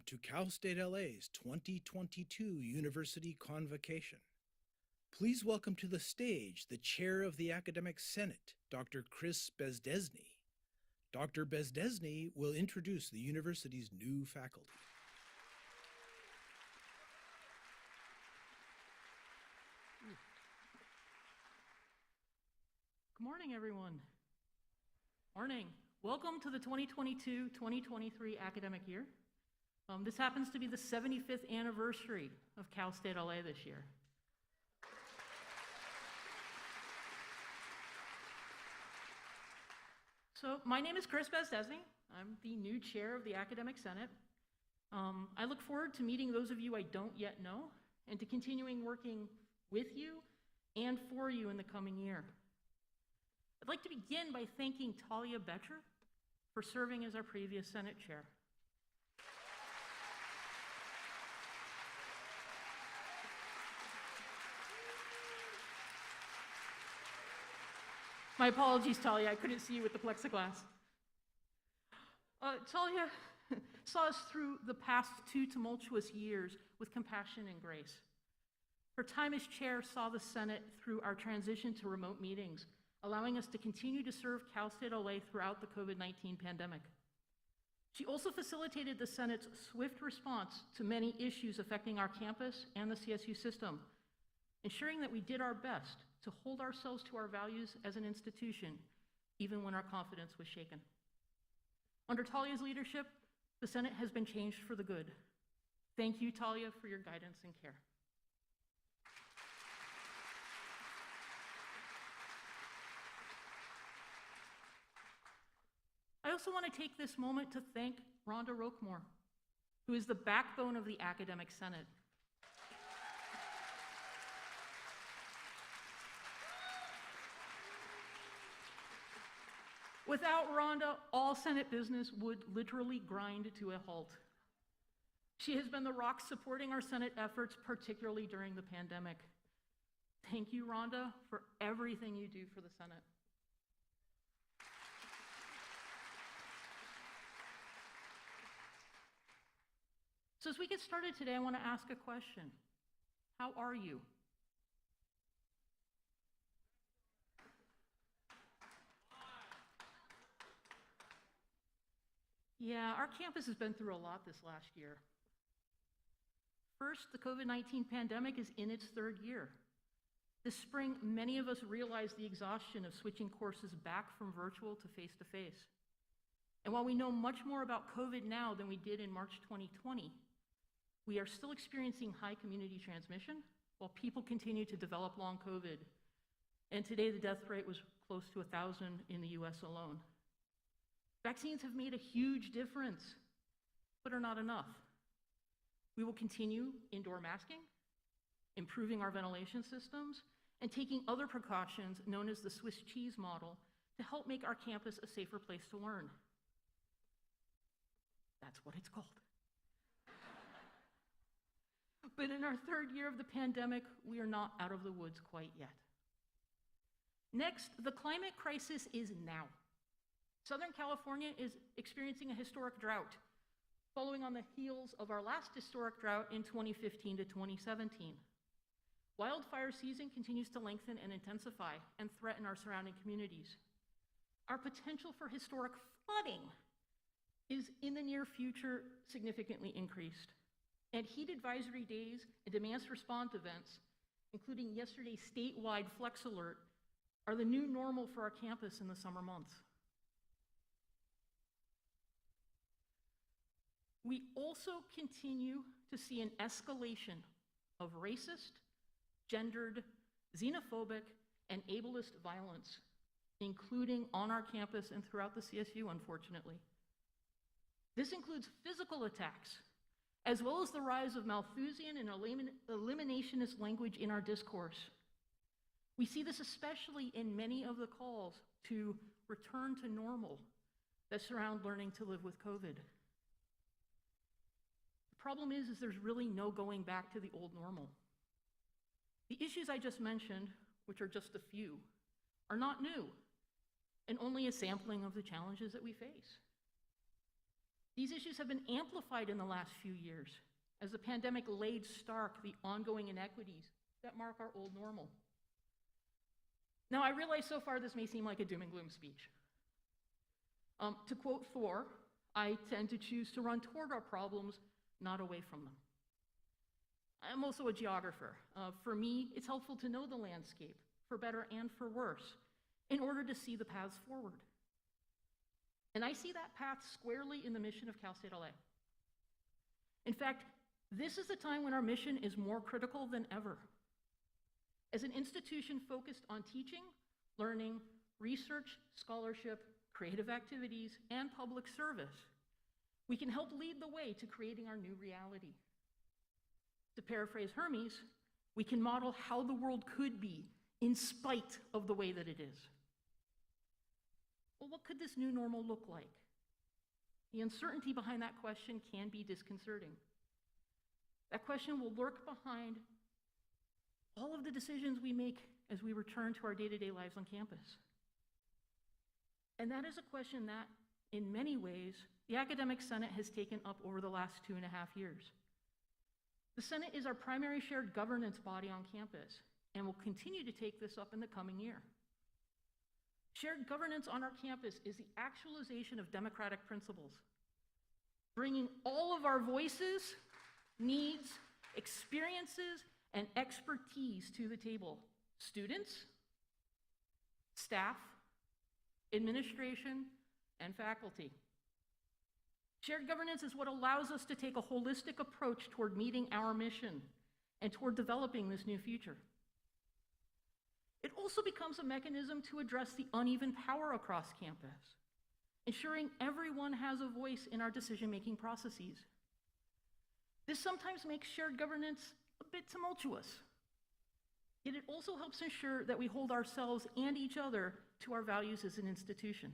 to Cal State LA's 2022 University Convocation. Please welcome to the stage the Chair of the Academic Senate, Dr. Chris Bezdesny. Dr. Bezdesny will introduce the university's new faculty. Good morning, everyone. Morning. Welcome to the 2022-2023 academic year. This happens to be the 75th anniversary of Cal State LA this year. So my name is Chris Bezdesny. I'm the new chair of the Academic Senate. I look forward to meeting those of you I don't yet know and to continuing working with you and for you in the coming year. I'd like to begin by thanking Talia Betcher for serving as our previous Senate chair. My apologies, Talia, I couldn't see you with the plexiglass. Talia saw us through the past 2 tumultuous years with compassion and grace. Her time as chair saw the Senate through our transition to remote meetings, allowing us to continue to serve Cal State LA throughout the COVID-19 pandemic. She also facilitated the Senate's swift response to many issues affecting our campus and the CSU system, ensuring that we did our best to hold ourselves to our values as an institution, even when our confidence was shaken. Under Talia's leadership, the Senate has been changed for the good. Thank you, Talia, for your guidance and care. I also want to take this moment to thank Rhonda Roquemore, who is the backbone of the Academic Senate. Without Rhonda, all Senate business would literally grind to a halt. She has been the rock supporting our Senate efforts, particularly during the pandemic. Thank you, Rhonda, for everything you do for the Senate. So as we get started today, I want to ask a question. How are you? Yeah, our campus has been through a lot this last year. First, the COVID-19 pandemic is in its 3rd year. This spring, many of us realized the exhaustion of switching courses back from virtual to face-to-face. And while we know much more about COVID now than we did in March 2020, we are still experiencing high community transmission while people continue to develop long COVID. And today the death rate was close to 1,000 in the US alone. Vaccines have made a huge difference, but are not enough. We will continue indoor masking, improving our ventilation systems, and taking other precautions known as the Swiss cheese model to help make our campus a safer place to learn. That's what it's called. But in our 3rd year of the pandemic, we are not out of the woods quite yet. Next, the climate crisis is now. Southern California is experiencing a historic drought, following on the heels of our last historic drought in 2015 to 2017. Wildfire season continues to lengthen and intensify and threaten our surrounding communities. Our potential for historic flooding is in the near future significantly increased. And heat advisory days and demand response events, including yesterday's statewide flex alert, are the new normal for our campus in the summer months. We also continue to see an escalation of racist, gendered, xenophobic, and ableist violence, including on our campus and throughout the CSU, unfortunately. This includes physical attacks, as well as the rise of Malthusian and eliminationist language in our discourse. We see this especially in many of the calls to return to normal that surround learning to live with COVID. The problem is there's really no going back to the old normal. The issues I just mentioned, which are just a few, are not new and only a sampling of the challenges that we face. These issues have been amplified in the last few years as the pandemic laid stark the ongoing inequities that mark our old normal. Now, I realize so far this may seem like a doom and gloom speech. To quote Thor, I tend to choose to run toward our problems, not away from them. I'm also a geographer. For me, it's helpful to know the landscape, for better and for worse, in order to see the paths forward. And I see that path squarely in the mission of Cal State LA. In fact, this is the time when our mission is more critical than ever. As an institution focused on teaching, learning, research, scholarship, creative activities, and public service, we can help lead the way to creating our new reality. To paraphrase Hermes, we can model how the world could be in spite of the way that it is. Well, what could this new normal look like? The uncertainty behind that question can be disconcerting. That question will lurk behind all of the decisions we make as we return to our day-to-day lives on campus. And that is a question that, in many ways, the Academic Senate has taken up over the last 2.5 years. The Senate is our primary shared governance body on campus and will continue to take this up in the coming year. Shared governance on our campus is the actualization of democratic principles, bringing all of our voices, needs, experiences, and expertise to the table. Students, staff, administration, and faculty. Shared governance is what allows us to take a holistic approach toward meeting our mission and toward developing this new future. It also becomes a mechanism to address the uneven power across campus, ensuring everyone has a voice in our decision-making processes. This sometimes makes shared governance a bit tumultuous, yet it also helps ensure that we hold ourselves and each other to our values as an institution.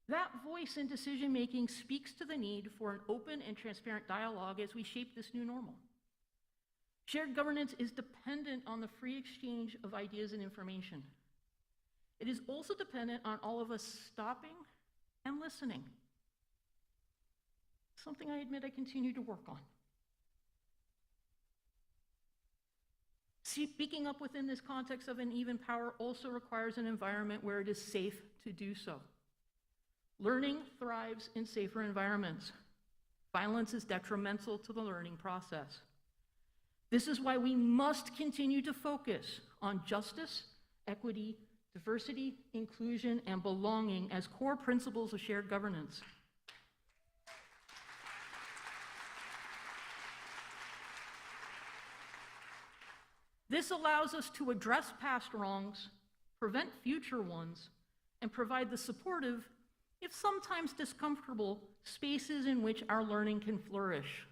That voice in decision-making speaks to the need for an open and transparent dialogue as we shape this new normal. Shared governance is dependent on the free exchange of ideas and information. It is also dependent on all of us stopping and listening, something I admit I continue to work on. Speaking up within this context of uneven power also requires an environment where it is safe to do so. Learning thrives in safer environments. Violence is detrimental to the learning process. This is why we must continue to focus on justice, equity, diversity, inclusion, and belonging as core principles of shared governance. This allows us to address past wrongs, prevent future ones, and provide the supportive, if sometimes discomfortable, spaces in which our learning can flourish.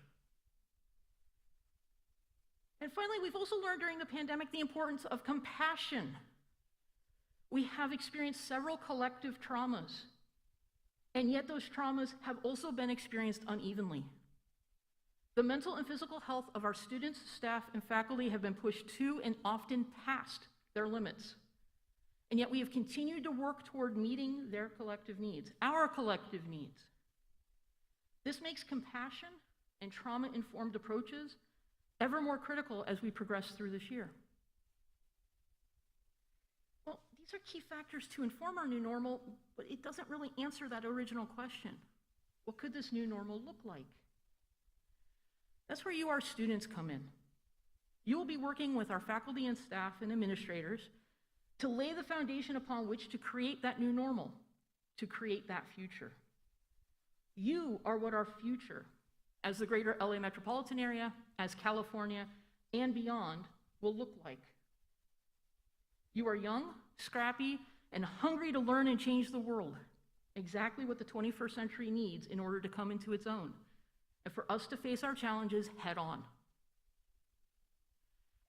And finally, we've also learned during the pandemic the importance of compassion. We have experienced several collective traumas, and yet those traumas have also been experienced unevenly. The mental and physical health of our students, staff, and faculty have been pushed to and often past their limits. And yet we have continued to work toward meeting their collective needs, our collective needs. This makes compassion and trauma-informed approaches ever more critical as we progress through this year. Well, these are key factors to inform our new normal, but it doesn't really answer that original question. What could this new normal look like? That's where you, our students, come in. You will be working with our faculty and staff and administrators to lay the foundation upon which to create that new normal, to create that future. You are what our future, as the greater LA metropolitan area, as California, and beyond, will look like. You are young, scrappy, and hungry to learn and change the world, exactly what the 21st century needs in order to come into its own, and for us to face our challenges head on.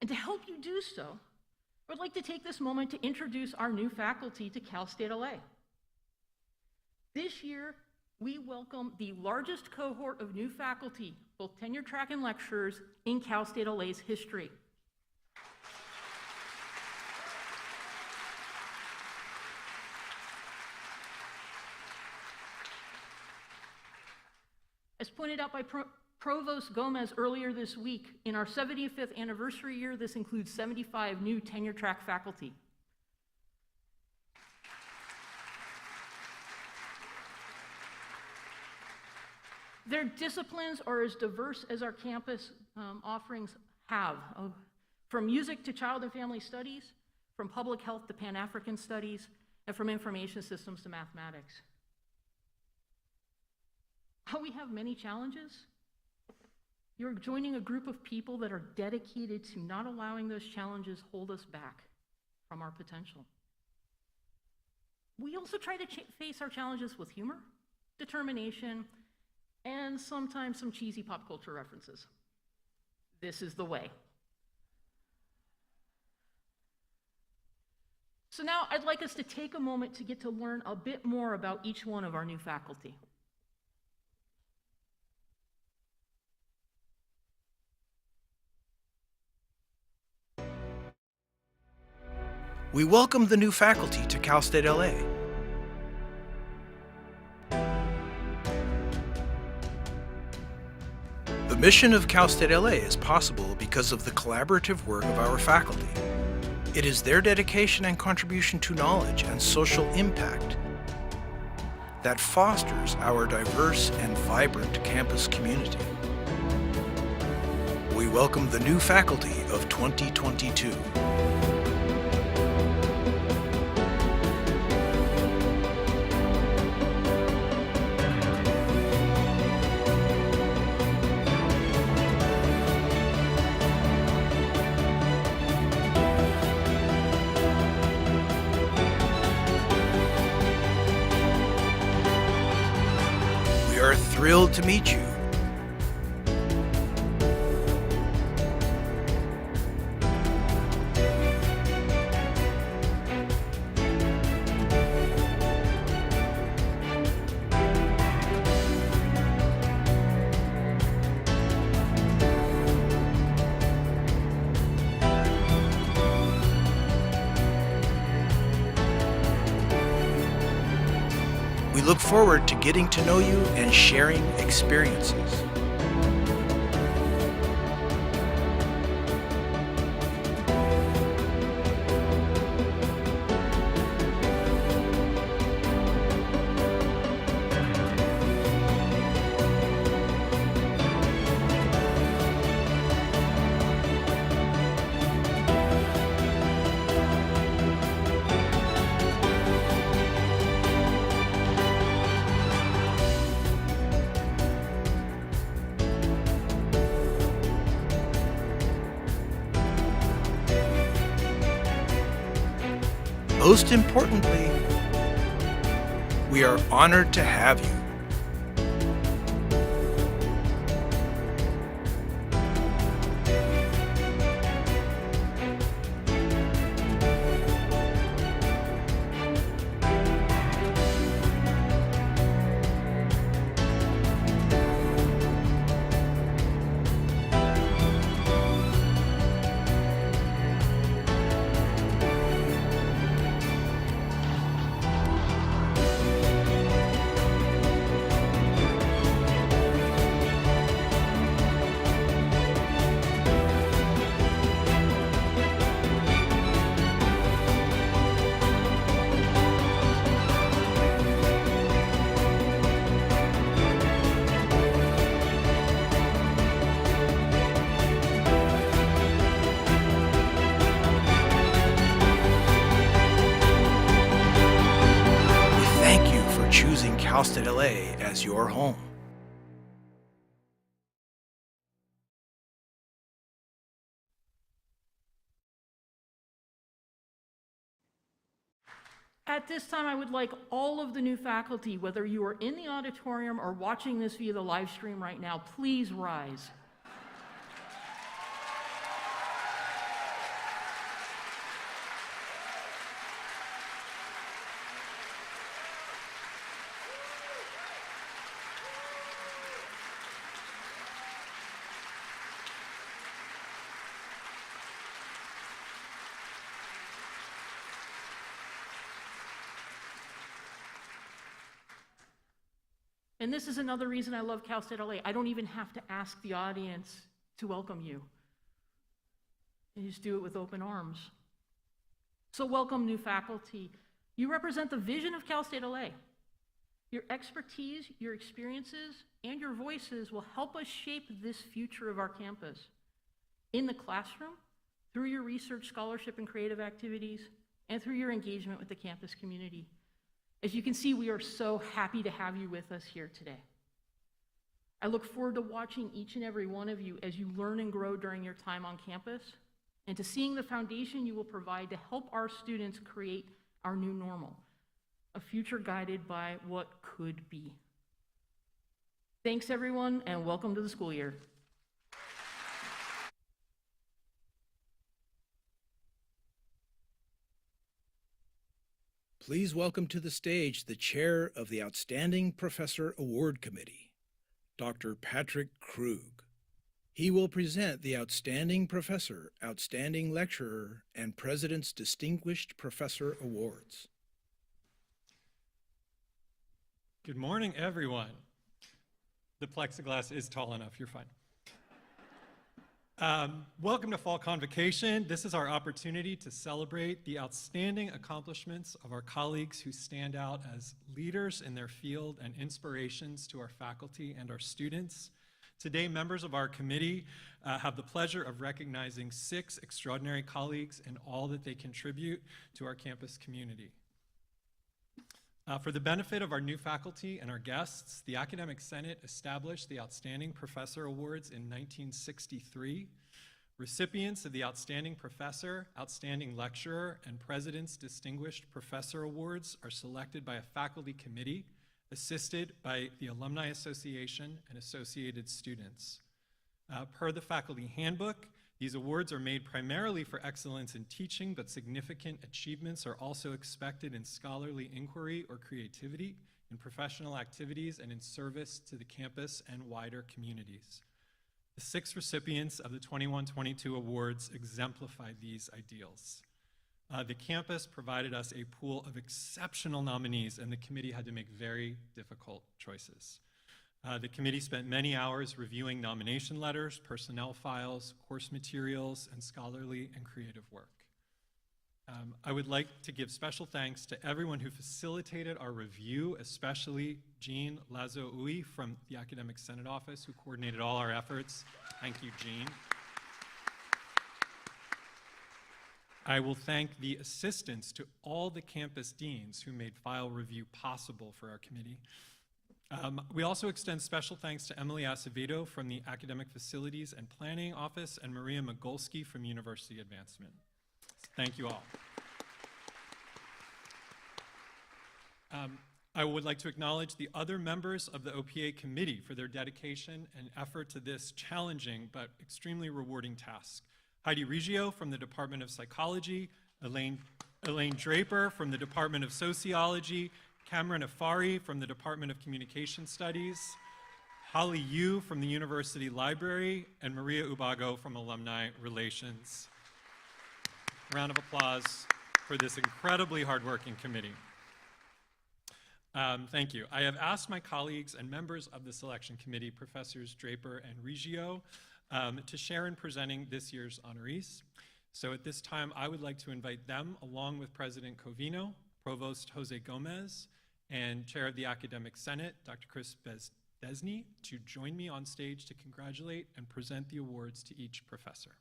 And to help you do so, I'd like to take this moment to introduce our new faculty to Cal State LA. This year, we welcome the largest cohort of new faculty, both tenure track and lecturers, in Cal State LA's history. pointed out by Provost Gomez earlier this week, in our 75th anniversary year, this includes 75 new tenure-track faculty. Their disciplines are as diverse as our campus offerings have, from music to child and family studies, from public health to Pan-African studies, and from information systems to mathematics. While we have many challenges, you're joining a group of people that are dedicated to not allowing those challenges hold us back from our potential. We also try to face our challenges with humor, determination, and sometimes some cheesy pop culture references. This is the way. So now I'd like us to take a moment to get to learn a bit more about each one of our new faculty. We welcome the new faculty to Cal State LA. The mission of Cal State LA is possible because of the collaborative work of our faculty. It is their dedication and contribution to knowledge and social impact that fosters our diverse and vibrant campus community. We welcome the new faculty of 2022. We are thrilled to meet you. We look forward to getting to know you and sharing experiences. Most importantly, we are honored to have you. Choosing Cal State LA as your home. At this time, I would like all of the new faculty, whether you are in the auditorium or watching this via the live stream right now, please rise. And this is another reason I love Cal State LA. I don't even have to ask the audience to welcome you. You just do it with open arms. So welcome, new faculty. You represent the vision of Cal State LA. Your expertise, your experiences, and your voices will help us shape this future of our campus. In the classroom, through your research, scholarship, and creative activities, and through your engagement with the campus community. As you can see, we are so happy to have you with us here today. I look forward to watching each and every one of you as you learn and grow during your time on campus, and to seeing the foundation you will provide to help our students create our new normal, a future guided by what could be. Thanks, everyone, and welcome to the school year. Please welcome to the stage the chair of the Outstanding Professor Award Committee, Dr. Patrick Krug. He will present the Outstanding Professor, Outstanding Lecturer, and President's Distinguished Professor Awards. Good morning, everyone. The plexiglass is tall enough, you're fine. Welcome to Fall Convocation. This is our opportunity to celebrate the outstanding accomplishments of our colleagues who stand out as leaders in their field and inspirations to our faculty and our students. Today, members of our committee have the pleasure of recognizing 6 extraordinary colleagues and all that they contribute to our campus community. For the benefit of our new faculty and our guests, the Academic Senate established the Outstanding Professor Awards in 1963. Recipients of the Outstanding Professor, Outstanding Lecturer, and President's Distinguished Professor Awards are selected by a faculty committee assisted by the Alumni Association and associated students. Per the faculty handbook, these awards are made primarily for excellence in teaching, but significant achievements are also expected in scholarly inquiry or creativity, in professional activities, and in service to the campus and wider communities. The 6 recipients of the 21-22 awards exemplify these ideals. The campus provided us a pool of exceptional nominees, and the committee had to make very difficult choices. The committee spent many hours reviewing nomination letters, personnel files, course materials, and scholarly and creative work. I would like to give special thanks to everyone who facilitated our review, especially Jean Lazo-Ui from the Academic Senate Office, who coordinated all our efforts. Thank you, Jean. I will thank the assistants to all the campus deans who made file review possible for our committee. We also extend special thanks to Emily Acevedo from the Academic Facilities and Planning Office and Maria Magolski from University Advancement. Thank you all. I would like to acknowledge the other members of the OPA committee for their dedication and effort to this challenging but extremely rewarding task. Heidi Reggio from the Department of Psychology, Elaine Draper from the Department of Sociology, Cameron Afari from the Department of Communication Studies, Holly Yu from the University Library, and Maria Ubago from Alumni Relations. Round of applause for this incredibly hardworking committee. Thank you. I have asked my colleagues and members of the selection committee, Professors Draper and Reggio, to share in presenting this year's honorees. So at this time, I would like to invite them, along with President Covino, Provost Jose Gomez, and Chair of the Academic Senate, Dr. Chris Bezdesny, to join me on stage to congratulate and present the awards to each professor.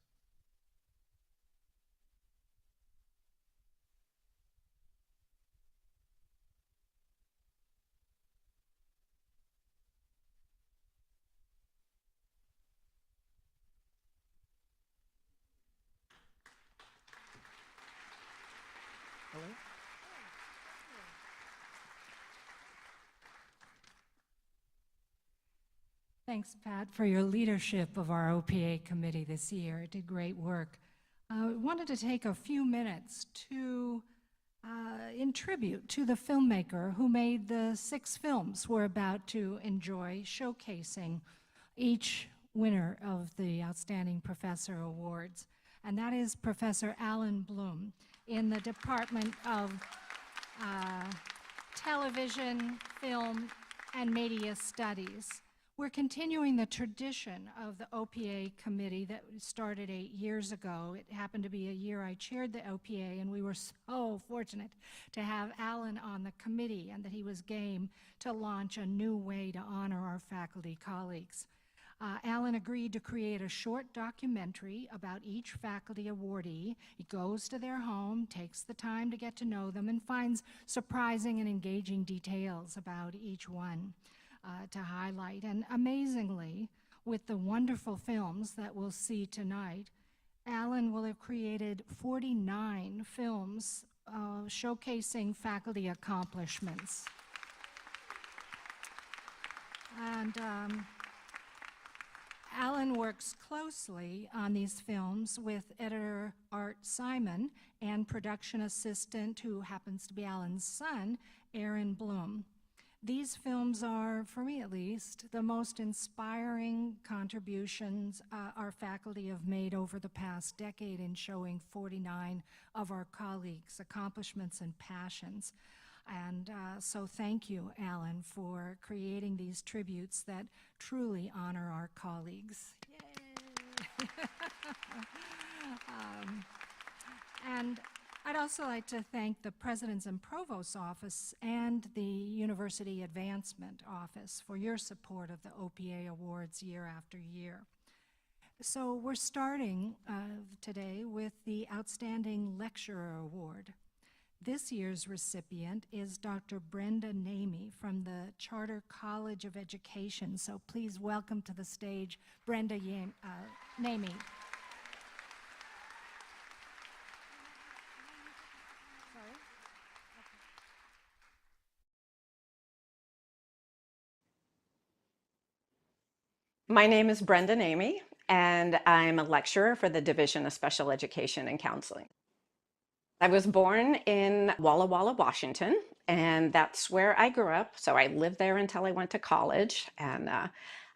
Hello? Thanks, Pat, for your leadership of our OPA committee this year. It did great work. I wanted to take a few minutes to, in tribute to the filmmaker who made the 6 films we're about to enjoy, showcasing each winner of the Outstanding Professor Awards, and that is Professor Alan Bloom in the Department of Television, Film, and Media Studies. We're continuing the tradition of the OPA committee that started 8 years ago. It happened to be a year I chaired the OPA, and we were so fortunate to have Alan on the committee and that he was game to launch a new way to honor our faculty colleagues. Alan agreed to create a short documentary about each faculty awardee. He goes to their home, takes the time to get to know them, and finds surprising and engaging details about each one to highlight. And amazingly, with the wonderful films that we'll see tonight, Alan will have created 49 films showcasing faculty accomplishments. And Alan works closely on these films with editor Art Simon and production assistant, who happens to be Alan's son, Aaron Bloom. These films are, for me at least, the most inspiring contributions our faculty have made over the past decade in showing 49 of our colleagues' accomplishments and passions. And so thank you, Alan, for creating these tributes that truly honor our colleagues. Yay! And I'd also like to thank the President's and Provost's Office and the University Advancement Office for your support of the OPA Awards year after year. So we're starting today with the Outstanding Lecturer Award. This year's recipient is Dr. Brenda Namey from the Charter College of Education. So please welcome to the stage Brenda Namey. My name is Brenda Namey, and I'm a lecturer for the Division of Special Education and Counseling. I was born in Walla Walla, Washington, and that's where I grew up. So I lived there until I went to college. And I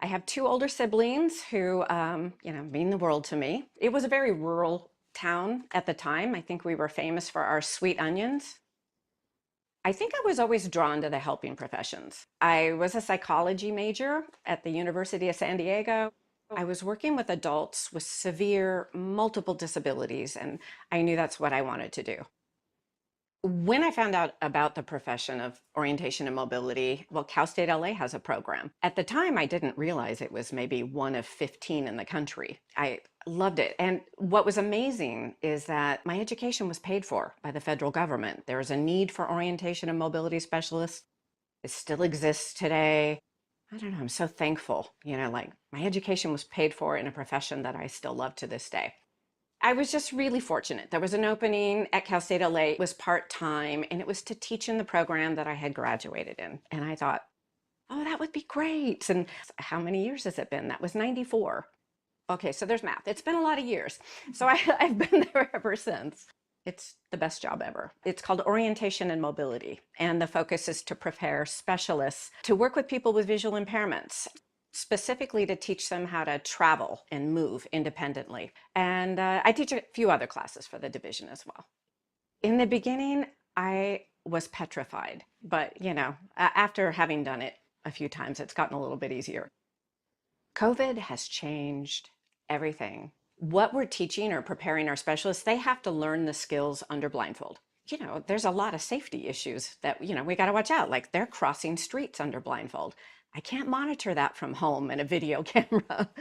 have two older siblings who, mean the world to me. It was a very rural town at the time. I think we were famous for our sweet onions. I think I was always drawn to the helping professions. I was a psychology major at the University of San Diego. I was working with adults with severe multiple disabilities, and I knew that's what I wanted to do. When I found out about the profession of orientation and mobility, well, Cal State LA has a program. At the time, I didn't realize it was maybe one of 15 in the country. I loved it. And what was amazing is that my education was paid for by the federal government. There was a need for orientation and mobility specialists. It still exists today. I don't know, I'm so thankful, my education was paid for in a profession that I still love to this day. I was just really fortunate. There was an opening at Cal State LA. It was part-time, and it was to teach in the program that I had graduated in. And I thought, oh, that would be great. And how many years has it been? That was 94. Okay, so there's math. It's been a lot of years. So I've been there ever since. It's the best job ever. It's called Orientation and Mobility, and the focus is to prepare specialists to work with people with visual impairments, specifically to teach them how to travel and move independently. And I teach a few other classes for the division as well. In the beginning, I was petrified, but after having done it a few times, it's gotten a little bit easier. COVID has changed everything. What we're teaching or preparing our specialists, they have to learn the skills under blindfold. There's a lot of safety issues that, we got to watch out. Like they're crossing streets under blindfold. I can't monitor that from home in a video camera.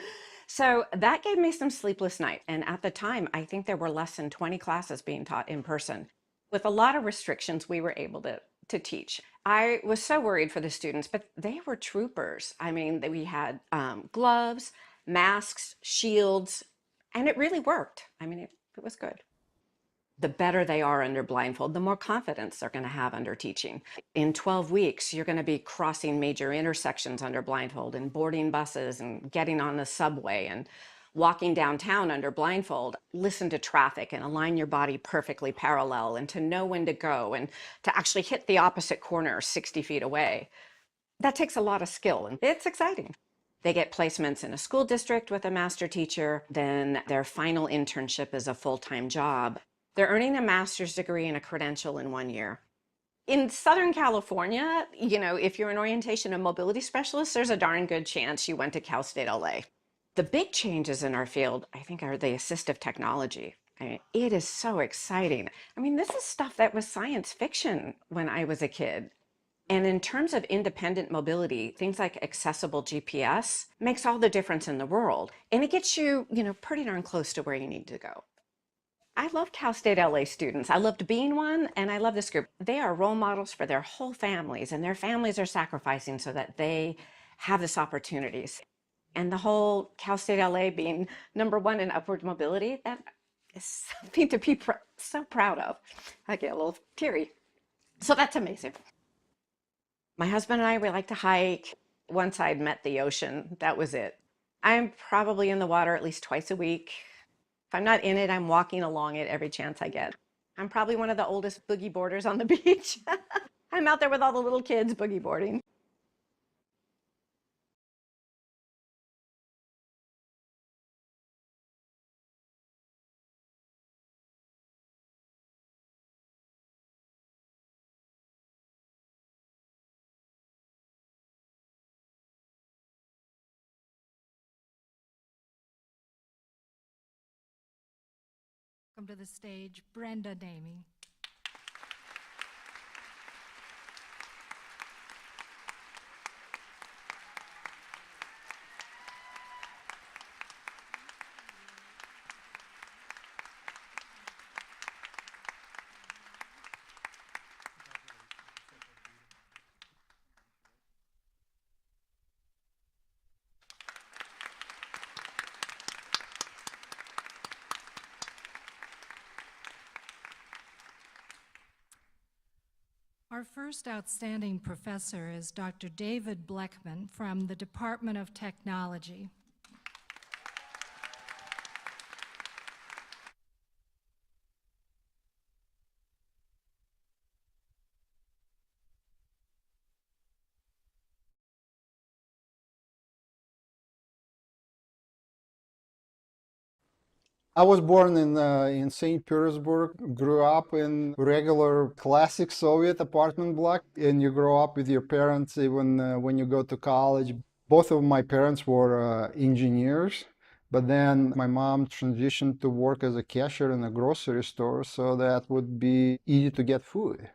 So that gave me some sleepless nights. And at the time, I think there were less than 20 classes being taught in person. With a lot of restrictions, we were able to teach. I was so worried for the students, but they were troopers. I mean, we had gloves, masks, shields, and it really worked. I mean, it was good. The better they are under blindfold, the more confidence they're going to have under teaching. In 12 weeks, you're going to be crossing major intersections under blindfold and boarding buses and getting on the subway and walking downtown under blindfold. Listen to traffic and align your body perfectly parallel and to know when to go and to actually hit the opposite corner 60 feet away. That takes a lot of skill, and it's exciting. They get placements in a school district with a master teacher. Then their final internship is a full-time job. They're earning a master's degree and a credential in 1 year. In Southern California, if you're an orientation and mobility specialist, there's a darn good chance you went to Cal State LA. The big changes in our field, I think, are the assistive technology. I mean, it is so exciting. I mean, this is stuff that was science fiction when I was a kid. And in terms of independent mobility, things like accessible GPS makes all the difference in the world. And it gets you, pretty darn close to where you need to go. I love Cal State LA students. I loved being one, and I love this group. They are role models for their whole families, and their families are sacrificing so that they have this opportunities. And the whole Cal State LA being #1 in upward mobility, that is something to be so proud of. I get a little teary. So that's amazing. My husband and I, we like to hike. Once I'd met the ocean, that was it. I'm probably in the water at least twice a week. If I'm not in it, I'm walking along it every chance I get. I'm probably one of the oldest boogie boarders on the beach. I'm out there with all the little kids boogie boarding. Welcome to the stage, Brenda Namey. Our first outstanding professor is Dr. David Bleckman from the Department of Technology. I was born in St. Petersburg, grew up in regular classic Soviet apartment block, and you grow up with your parents even when you go to college. Both of my parents were engineers, but then my mom transitioned to work as a cashier in a grocery store, so that would be easy to get food.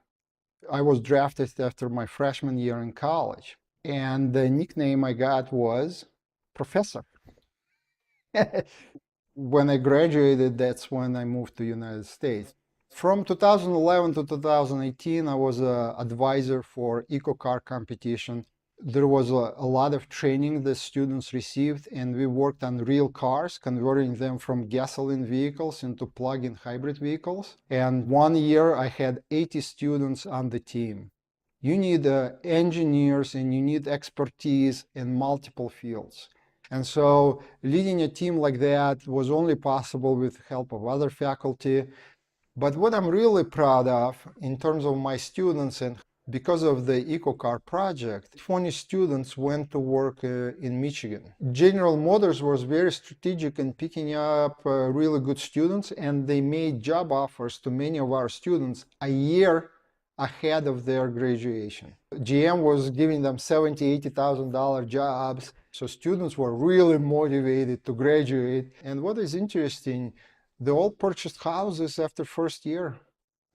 I was drafted after my freshman year in college, and the nickname I got was Professor. When I graduated, that's when I moved to United States. From 2011 to 2018, I was an advisor for EcoCar competition. There was a lot of training the students received, and we worked on real cars, converting them from gasoline vehicles into plug-in hybrid vehicles. And one year, I had 80 students on the team. You need engineers, and you need expertise in multiple fields. And so leading a team like that was only possible with the help of other faculty. But what I'm really proud of in terms of my students, and because of the EcoCar project, 20 students went to work in Michigan. General Motors was very strategic in picking up really good students, and they made job offers to many of our students a year ahead of their graduation. GM was giving them $70,000, $80,000 jobs. So students were really motivated to graduate. And what is interesting, they all purchased houses after first year.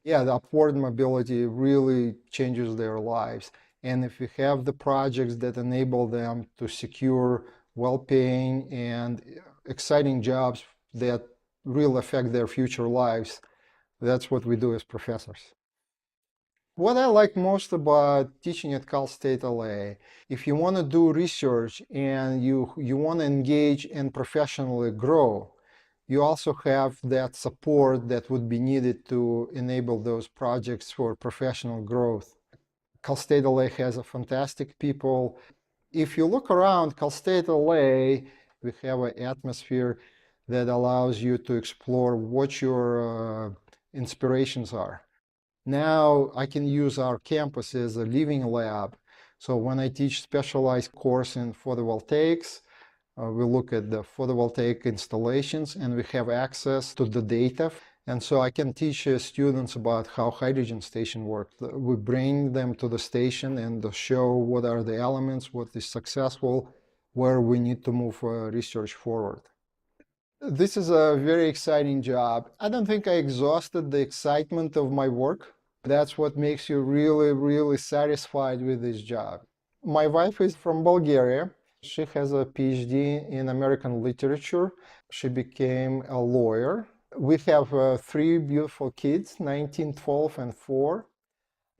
Yeah, the upward mobility really changes their lives. And if we have the projects that enable them to secure well-paying and exciting jobs that really affect their future lives, that's what we do as professors. What I like most about teaching at Cal State LA, if you want to do research and you want to engage and professionally grow, you also have that support that would be needed to enable those projects for professional growth. Cal State LA has a fantastic people. If you look around Cal State LA, we have an atmosphere that allows you to explore what your inspirations are. Now I can use our campus as a living lab. So when I teach specialized course in photovoltaics, we look at the photovoltaic installations, and we have access to the data. And so I can teach students about how hydrogen station work. We bring them to the station and show what are the elements, what is successful, where we need to move research forward. This is a very exciting job. I don't think I exhausted the excitement of my work. That's what makes you really, really satisfied with this job. My wife is from Bulgaria. She has a PhD in American literature. She became a lawyer. We have three beautiful kids, 19, 12, and 4.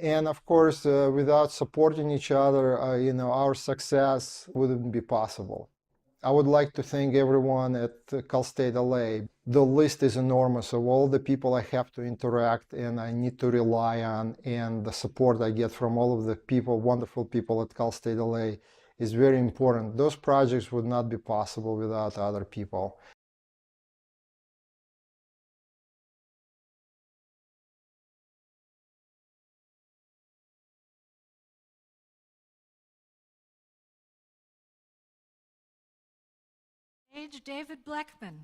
And of course, without supporting each other, our success wouldn't be possible. I would like to thank everyone at Cal State LA. The list is enormous of all the people I have to interact and I need to rely on, and the support I get from all of the people, wonderful people at Cal State LA, is very important. Those projects would not be possible without other people. Stage David Bleckman.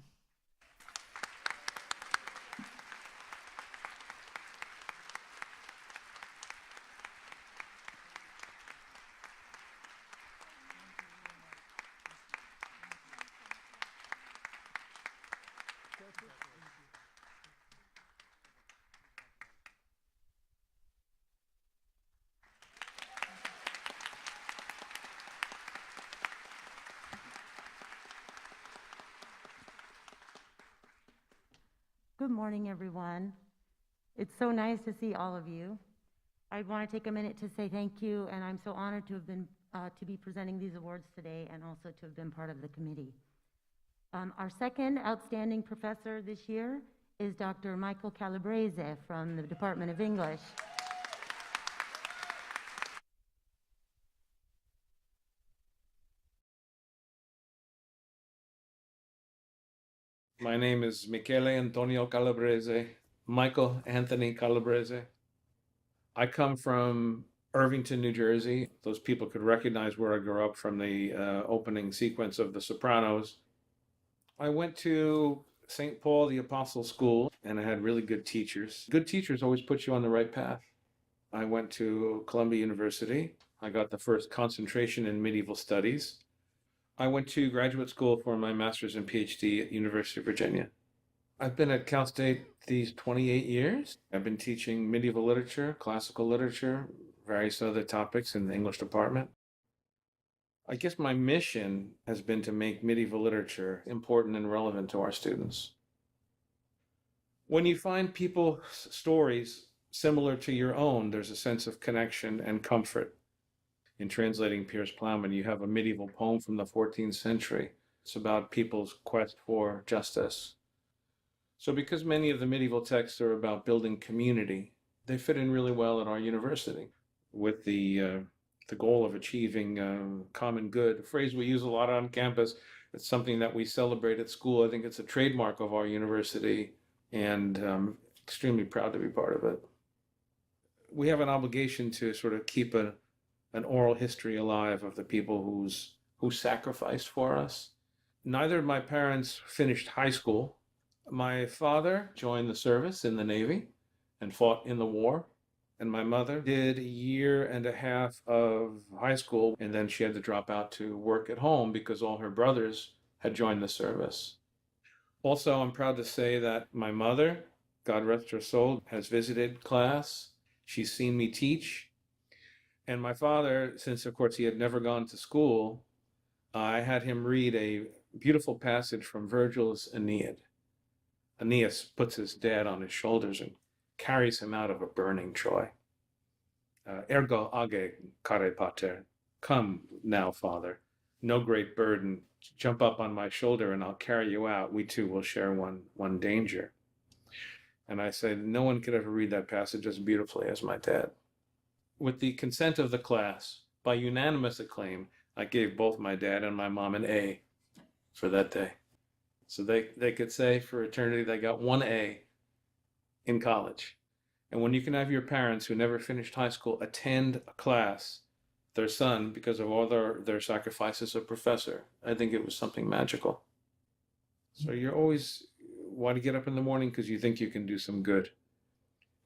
Good morning, everyone. It's so nice to see all of you. I want to take a minute to say thank you, and I'm so honored to have been to be presenting these awards today, and also to have been part of the committee. Our second outstanding professor this year is Dr. Michael Calabrese from the Department of English. My name is Michele Antonio Calabrese, Michael Anthony Calabrese. I come from Irvington, New Jersey. Those people could recognize where I grew up from the opening sequence of The Sopranos. I went to St. Paul the Apostle School, and I had really good teachers. Good teachers always put you on the right path. I went to Columbia University. I got the first concentration in medieval studies. I went to graduate school for my master's and PhD at University of Virginia. I've been at Cal State these 28 years. I've been teaching medieval literature, classical literature, various other topics in the English department. I guess my mission has been to make medieval literature important and relevant to our students. When you find people's stories similar to your own, there's a sense of connection and comfort. In translating Piers Plowman, you have a medieval poem from the 14th century. It's about people's quest for justice. So because many of the medieval texts are about building community, they fit in really well at our university with the goal of achieving common good, a phrase we use a lot on campus. It's something that we celebrate at school. I think it's a trademark of our university, and I'm extremely proud to be part of it. We have an obligation to sort of keep an oral history alive of the people who sacrificed for us. Neither of my parents finished high school. My father joined the service in the Navy and fought in the war. And my mother did a year and a half of high school, and then she had to drop out to work at home because all her brothers had joined the service. Also, I'm proud to say that my mother, God rest her soul, has visited class. She's seen me teach. And my father, since of course he had never gone to school, I had him read a beautiful passage from Virgil's Aeneid. Aeneas puts his dad on his shoulders and carries him out of a burning Troy. Ergo age, care pater. Come now, father. No great burden. Jump up on my shoulder and I'll carry you out. We two will share one danger. And I said, no one could ever read that passage as beautifully as my dad. With the consent of the class, by unanimous acclaim, I gave both my dad and my mom an A for that day. So they could say for eternity they got one A in college. And when you can have your parents who never finished high school attend a class, their son, because of all their sacrifices, a professor, I think it was something magical. So you're always Why do you get up in the morning? Because you think you can do some good.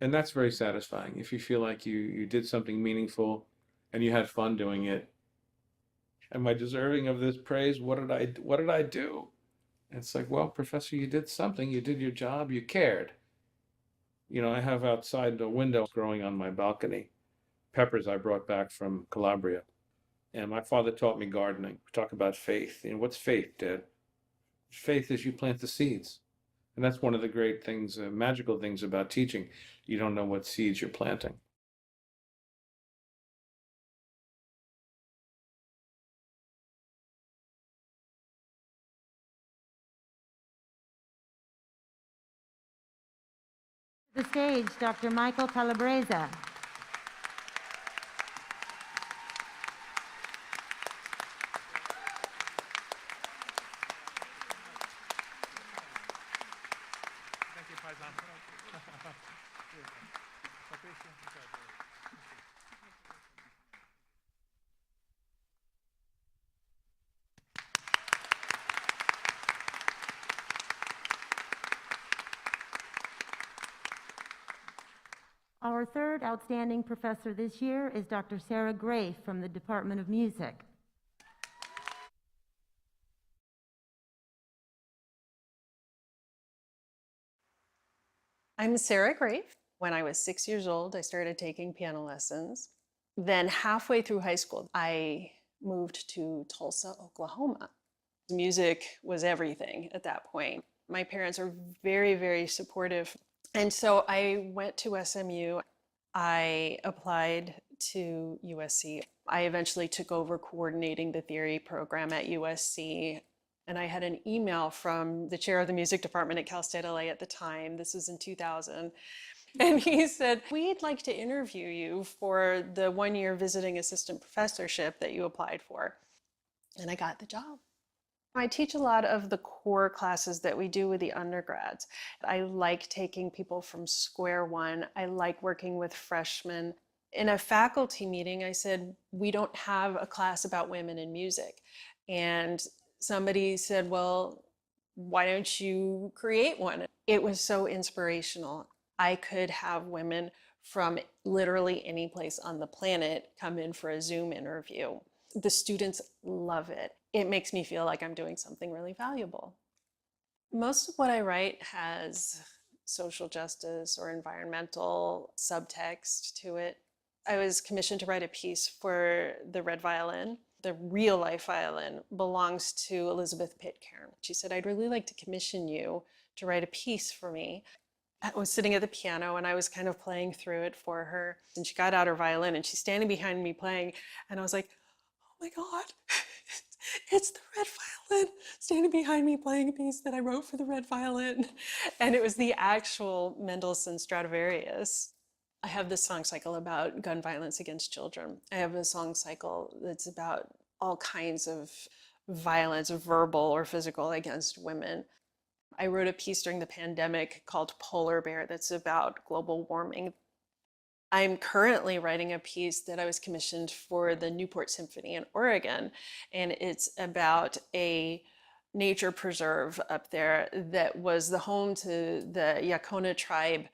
And that's very satisfying. If you feel like you did something meaningful and you had fun doing it. Am I deserving of this praise? What did I do? And it's like, well, Professor, you did something. You did your job. You cared. You know, I have outside the window growing on my balcony peppers I brought back from Calabria. And my father taught me gardening. We talk about faith. And what's faith, Dad? Faith is you plant the seeds. And that's one of the great things, magical things about teaching. You don't know what seeds you're planting. The stage, Dr. Michael Calabrese. Our third outstanding professor this year is Dr. Sarah Gray from the Department of Music. I'm Sarah Gray. When I was 6 years old, I started taking piano lessons. Then halfway through high school, I moved to Tulsa, Oklahoma. Music was everything at that point. My parents are very, very supportive. And so I went to SMU. I applied to USC. I eventually took over coordinating the theory program at USC. And I had an email from the chair of the music department at Cal State LA at the time. This was in 2000. And he said, we'd like to interview you for the one-year visiting assistant professorship that you applied for. And I got the job. I teach a lot of the core classes that we do with the undergrads. I like taking people from square one. I like working with freshmen. In a faculty meeting, I said, we don't have a class about women in music. And somebody said, well, why don't you create one? It was so inspirational. I could have women from literally any place on the planet come in for a Zoom interview. The students love it. It makes me feel like I'm doing something really valuable. Most of what I write has social justice or environmental subtext to it. I was commissioned to write a piece for the red violin. The real life violin belongs to Elizabeth Pitcairn. She said, I'd really like to commission you to write a piece for me. I was sitting at the piano and I was kind of playing through it for her. And she got out her violin and she's standing behind me playing. And I was like, oh my God, it's the red violin standing behind me playing a piece that I wrote for the red violin. And it was the actual Mendelssohn Stradivarius. I have this song cycle about gun violence against children. I have a song cycle that's about all kinds of violence, verbal or physical, against women. I wrote a piece during the pandemic called Polar Bear that's about global warming. I'm currently writing a piece that I was commissioned for the Newport Symphony in Oregon, and it's about a nature preserve up there that was the home to the Yakona tribe.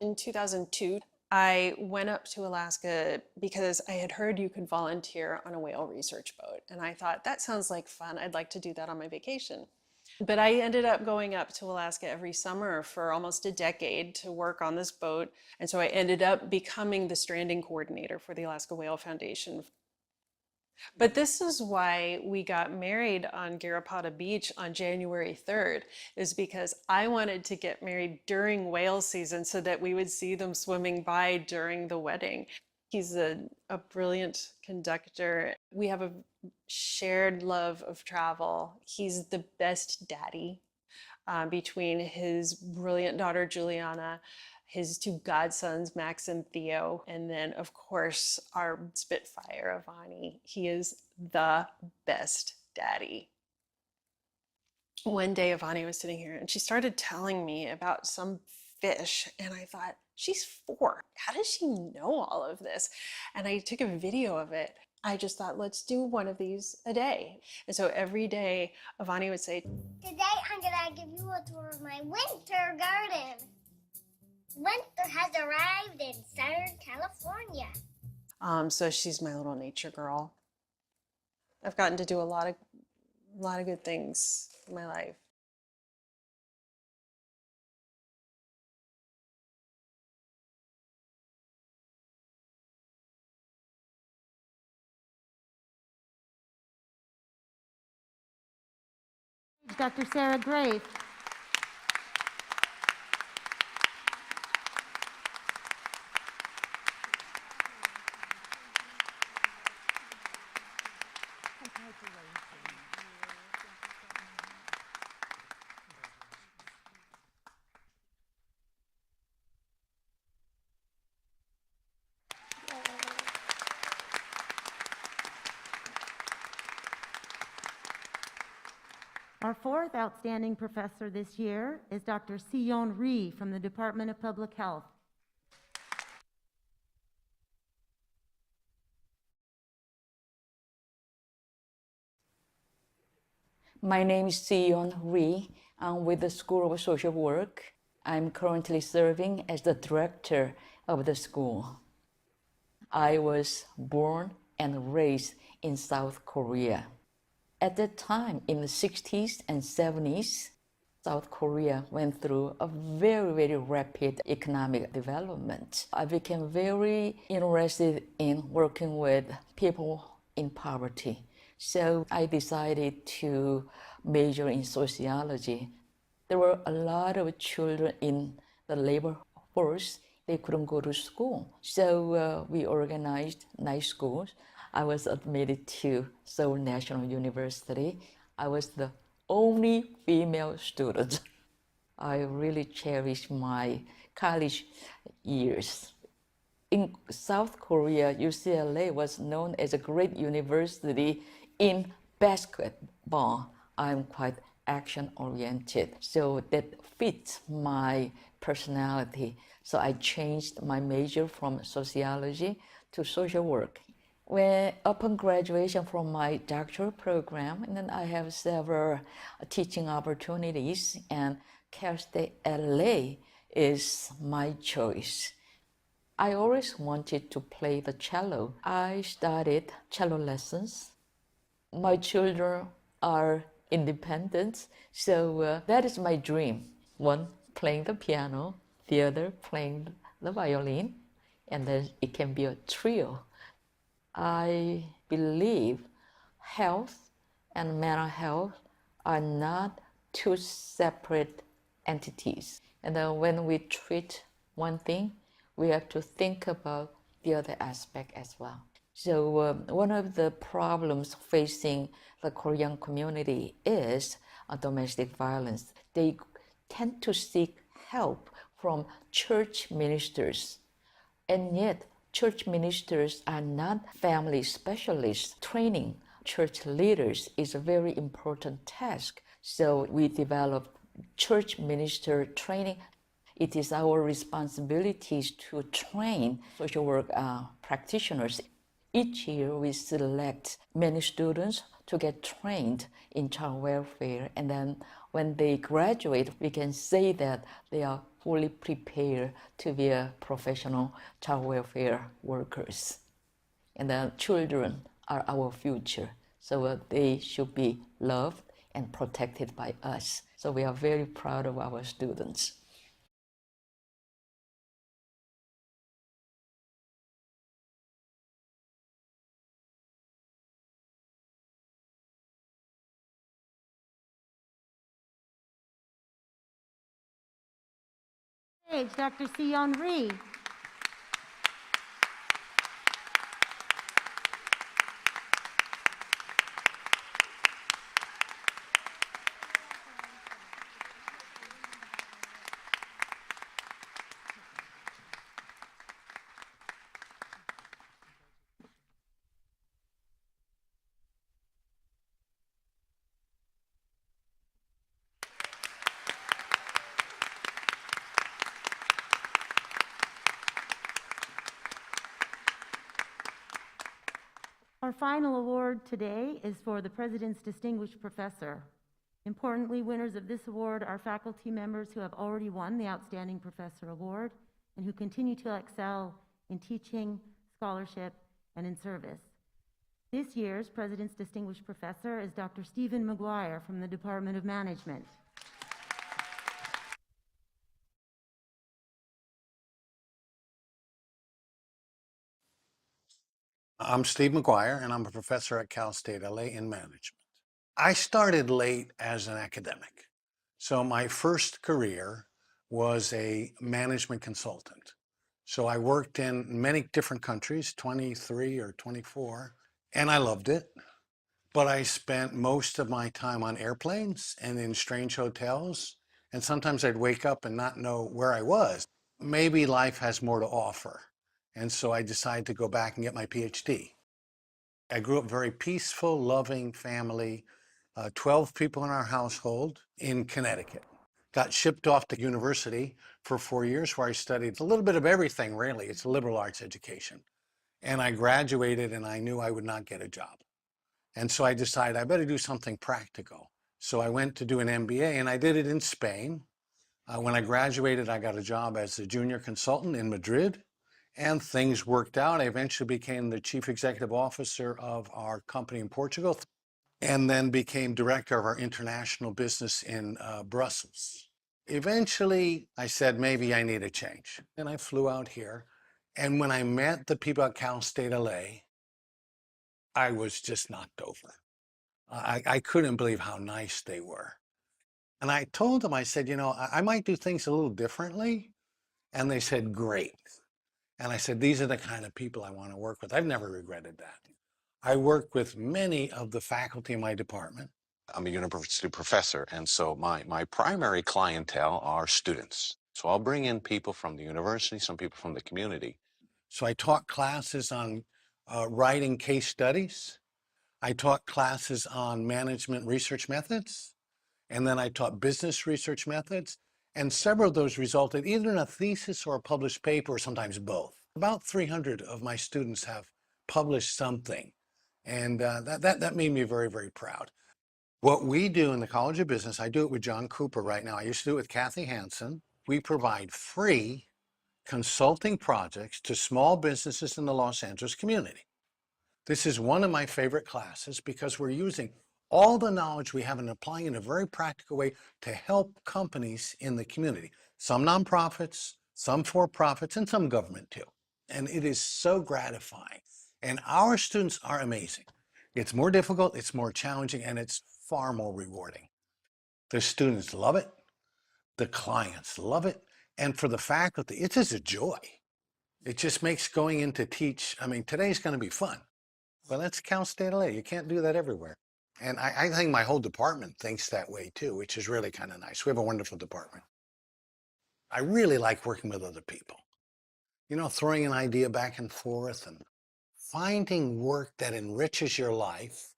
In 2002, I went up to Alaska because I had heard you could volunteer on a whale research boat, and I thought, that sounds like fun. I'd like to do that on my vacation. But I ended up going up to Alaska every summer for almost a decade to work on this boat. And so I ended up becoming the stranding coordinator for the Alaska Whale Foundation. But this is why we got married on Garrapatta Beach on January 3rd, is because I wanted to get married during whale season so that we would see them swimming by during the wedding. He's a brilliant conductor. We have a shared love of travel. He's the best daddy between his brilliant daughter, Juliana, his two godsons, Max and Theo, and then, of course, our Spitfire, Avani. He is the best daddy. One day, Avani was sitting here and she started telling me about some fish, and I thought, she's 4. How does she know all of this? And I took a video of it. I just thought, let's do one of these a day. And so every day, Avani would say, today I'm gonna give you a tour of my winter garden. Winter has arrived in Southern California. So she's my little nature girl. I've gotten to do a lot of good things in my life. Dr. Sarah Grafe. Our fourth outstanding professor this year is Dr. Sion Rhee from the Department of Public Health. My name is Sion Rhee. I'm with the School of Social Work. I'm currently serving as the director of the school. I was born and raised in South Korea. At that time, in the 60s and 70s, South Korea went through a very, very rapid economic development. I became very interested in working with people in poverty. So I decided to major in sociology. There were a lot of children in the labor force. They couldn't go to school. So we organized night schools. I was admitted to Seoul National University. I was the only female student. I really cherish my college years. In South Korea, UCLA was known as a great university in basketball. I'm quite action-oriented, so that fits my personality. So I changed my major from sociology to social work. Upon graduation from my doctoral program, and then I have several teaching opportunities, and Cal State LA is my choice. I always wanted to play the cello. I started cello lessons. My children are independent, so that is my dream. One playing the piano, the other playing the violin, and then it can be a trio. I believe health and mental health are not two separate entities. And then when we treat one thing, we have to think about the other aspect as well. So one of the problems facing the Korean community is domestic violence. They tend to seek help from church ministers, and yet church ministers are not family specialists. Training church leaders is a very important task. So we developed church minister training. It is our responsibilities to train social work practitioners. Each year we select many students to get trained in child welfare, and then when they graduate, we can say that they are fully prepared to be a professional child welfare workers. And the children are our future, so they should be loved and protected by us. So we are very proud of our students. Dr. Sion Rhee. Our final award today is for the President's Distinguished Professor. Importantly, winners of this award are faculty members who have already won the Outstanding Professor Award and who continue to excel in teaching, scholarship, and in service. This year's President's Distinguished Professor is Dr. Stephen McGuire from the Department of Management. I'm Steve McGuire, and I'm a professor at Cal State LA in management. I started late as an academic. So my first career was a management consultant. So I worked in many different countries, 23 or 24, and I loved it. But I spent most of my time on airplanes and in strange hotels, and sometimes I'd wake up and not know where I was. Maybe life has more to offer. And so I decided to go back and get my PhD. I grew up very peaceful, loving family, 12 people in our household in Connecticut. Got shipped off to university for 4 years where I studied a little bit of everything, really. It's a liberal arts education. And I graduated and I knew I would not get a job. And so I decided I better do something practical. So I went to do an MBA and I did it in Spain. When I graduated, I got a job as a junior consultant in Madrid. And things worked out. I eventually became the chief executive officer of our company in Portugal and then became director of our international business in Brussels. Eventually, I said, maybe I need a change. And I flew out here. And when I met the people at Cal State LA, I was just knocked over. I couldn't believe how nice they were. And I told them, I said, you know, I might do things a little differently. And they said, great. And I said, these are the kind of people I want to work with. I've never regretted that. I work with many of the faculty in my department. I'm a university professor, and so my primary clientele are students. So I'll bring in people from the university, some people from the community. So I taught classes on writing case studies. I taught classes on management research methods. And then I taught business research methods. And several of those resulted either in a thesis or a published paper, or sometimes both. About 300 of my students have published something. And that made me very, very proud. What we do in the College of Business, I do it with John Cooper right now. I used to do it with Kathy Hansen. We provide free consulting projects to small businesses in the Los Angeles community. This is one of my favorite classes because we're using all the knowledge we have and applying it in a very practical way to help companies in the community. Some nonprofits, some for-profits, and some government too. And it is so gratifying. And our students are amazing. It's more difficult, it's more challenging, and it's far more rewarding. The students love it. The clients love it. And for the faculty, it's just a joy. It just makes going in to teach, I mean, today's going to be fun. Well, that's Cal State LA. You can't do that everywhere. And I think my whole department thinks that way too, which is really kind of nice. We have a wonderful department. I really like working with other people. You know, throwing an idea back and forth and finding work that enriches your life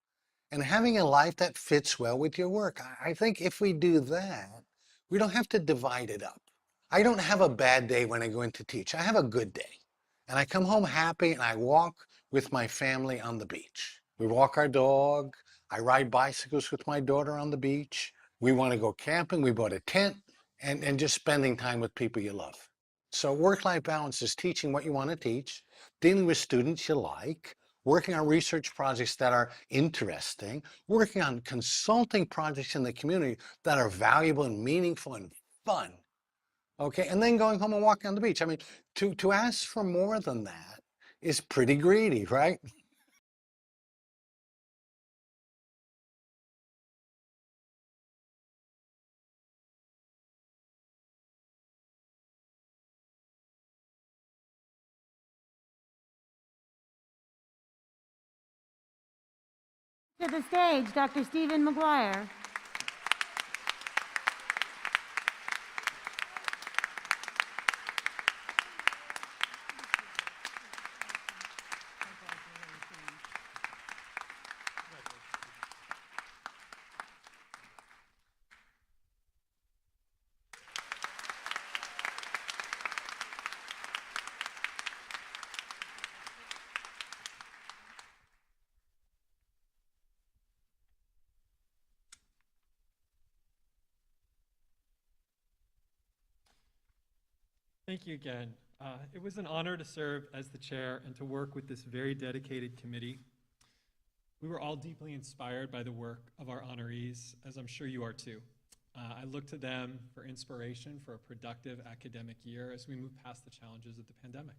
and having a life that fits well with your work. I think if we do that, we don't have to divide it up. I don't have a bad day when I go in to teach. I have a good day. And I come home happy and I walk with my family on the beach. We walk our dog. I ride bicycles with my daughter on the beach. We want to go camping. We bought a tent and just spending time with people you love. So work-life balance is teaching what you want to teach, dealing with students you like, working on research projects that are interesting, working on consulting projects in the community that are valuable and meaningful and fun. Okay, and then going home and walking on the beach. I mean, to ask for more than that is pretty greedy, right? To the stage, Dr. Stephen McGuire. Thank you again. It was an honor to serve as the chair and to work with this very dedicated committee. We were all deeply inspired by the work of our honorees, as I'm sure you are too. I look to them for inspiration for a productive academic year as we move past the challenges of the pandemic.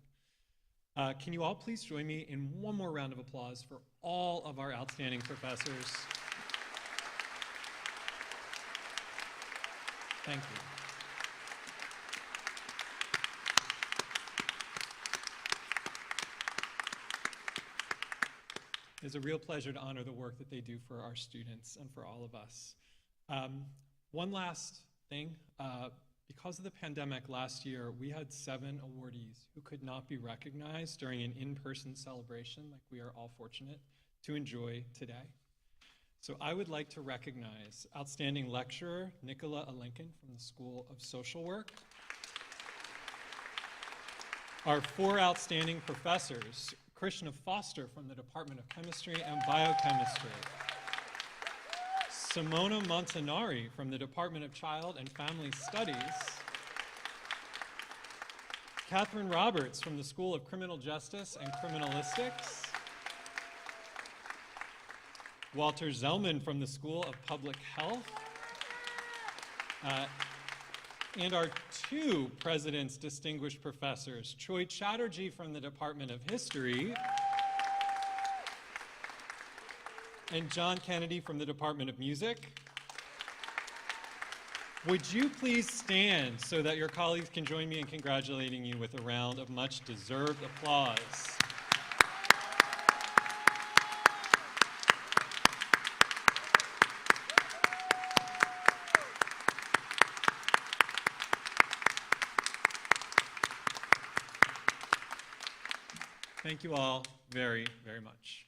Can you all please join me in one more round of applause for all of our outstanding professors? Thank you. It's a real pleasure to honor the work that they do for our students and for all of us. One last thing, because of the pandemic last year, we had 7 awardees who could not be recognized during an in-person celebration like we are all fortunate to enjoy today. So I would like to recognize outstanding lecturer Nicola Alenkin from the School of Social Work, our 4 outstanding professors, Krishna Foster from the Department of Chemistry and Biochemistry, Simona Montanari from the Department of Child and Family Studies, Catherine Roberts from the School of Criminal Justice and Criminalistics, Walter Zellman from the School of Public Health, and our 2 President's Distinguished Professors, Choi Chatterjee from the Department of History, and John Kennedy from the Department of Music. Would you please stand so that your colleagues can join me in congratulating you with a round of much-deserved applause. Thank you all very, very much.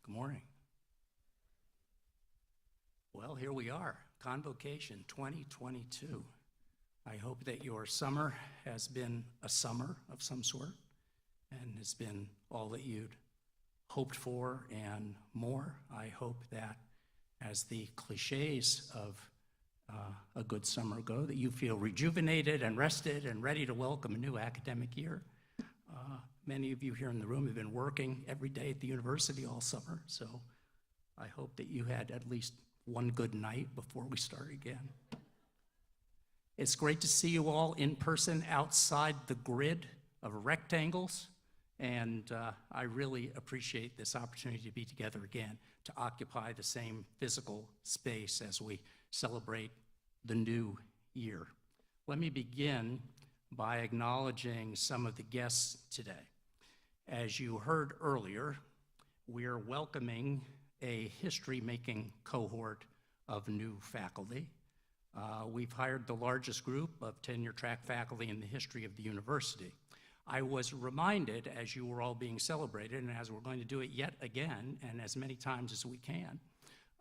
Good morning. Well, here we are, Convocation 2022. I hope that your summer has been a summer of some sort and has been all that you'd hoped for and more. I hope that, as the cliches of a good summer go, that you feel rejuvenated and rested and ready to welcome a new academic year. Many of you here in the room have been working every day at the university all summer, so I hope that you had at least one good night before we start again. It's great to see you all in person outside the grid of rectangles, and I really appreciate this opportunity to be together again, to occupy the same physical space as we celebrate the new year. Let me begin by acknowledging some of the guests today. As you heard earlier, we're welcoming a history-making cohort of new faculty. We've hired the largest group of tenure-track faculty in the history of the university. I was reminded, as you were all being celebrated, and as we're going to do it yet again, and as many times as we can,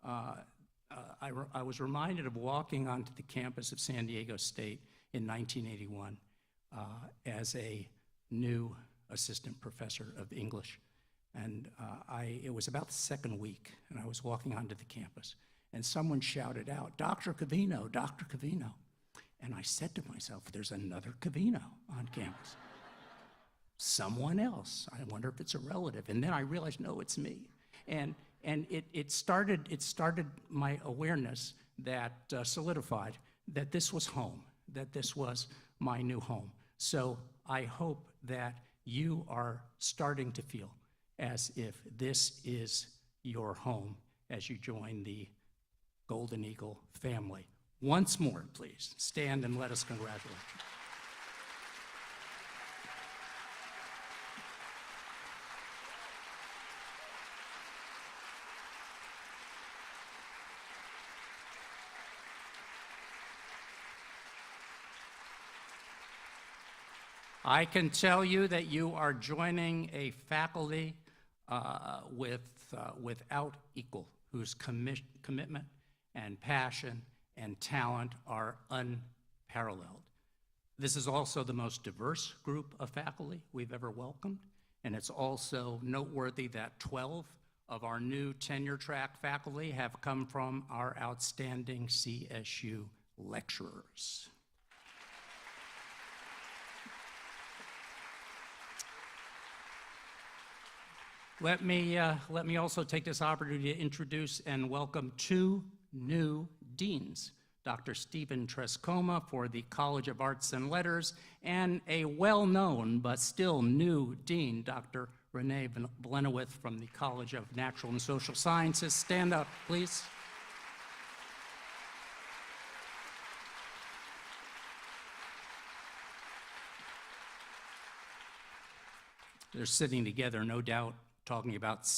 I was reminded of walking onto the campus of San Diego State in 1981 as a new assistant professor of English. And it was about the second week, and I was walking onto the campus, and someone shouted out, "Dr. Covino, Dr. Covino." And I said to myself, there's another Covino on campus. Someone else. I wonder if it's a relative. And then I realized, no, it's me. And it started my awareness that solidified that this was home, that this was my new home. So I hope that you are starting to feel as if this is your home as you join the Golden Eagle family. Once more, please, stand and let us congratulate you. I can tell you that you are joining a faculty without equal, whose commitment and passion and talent are unparalleled. This is also the most diverse group of faculty we've ever welcomed, and it's also noteworthy that 12 of our new tenure-track faculty have come from our outstanding CSU lecturers. Let me also take this opportunity to introduce and welcome two new deans, Dr. Stephen Trescoma for the College of Arts and Letters, and a well-known but still new dean, Dr. Renee Blenowith from the College of Natural and Social Sciences. Stand up, please. They're sitting together, no doubt, talking about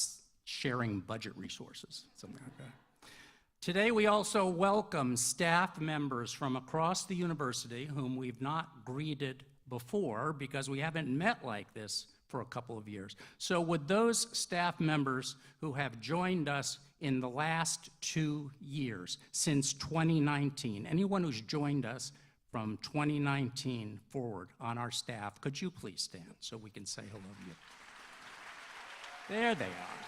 sharing budget resources, something like that. Today, we also welcome staff members from across the university whom we've not greeted before because we haven't met like this for a couple of years. So would those staff members who have joined us in the last 2 years, since 2019, anyone who's joined us from 2019 forward on our staff, could you please stand so we can say hello to you? There they are.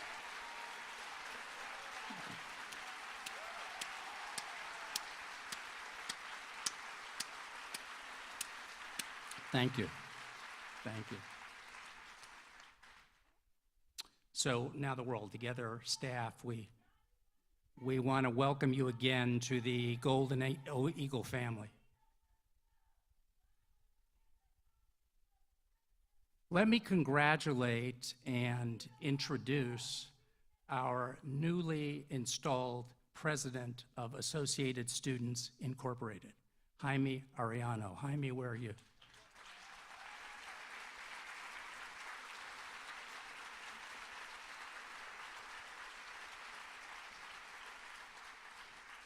Thank you. Thank you. So now that we're all together, staff, we want to welcome you again to the Golden Eagle family. Let me congratulate and introduce our newly installed president of Associated Students Incorporated, Jaime Arellano. Jaime, where are you?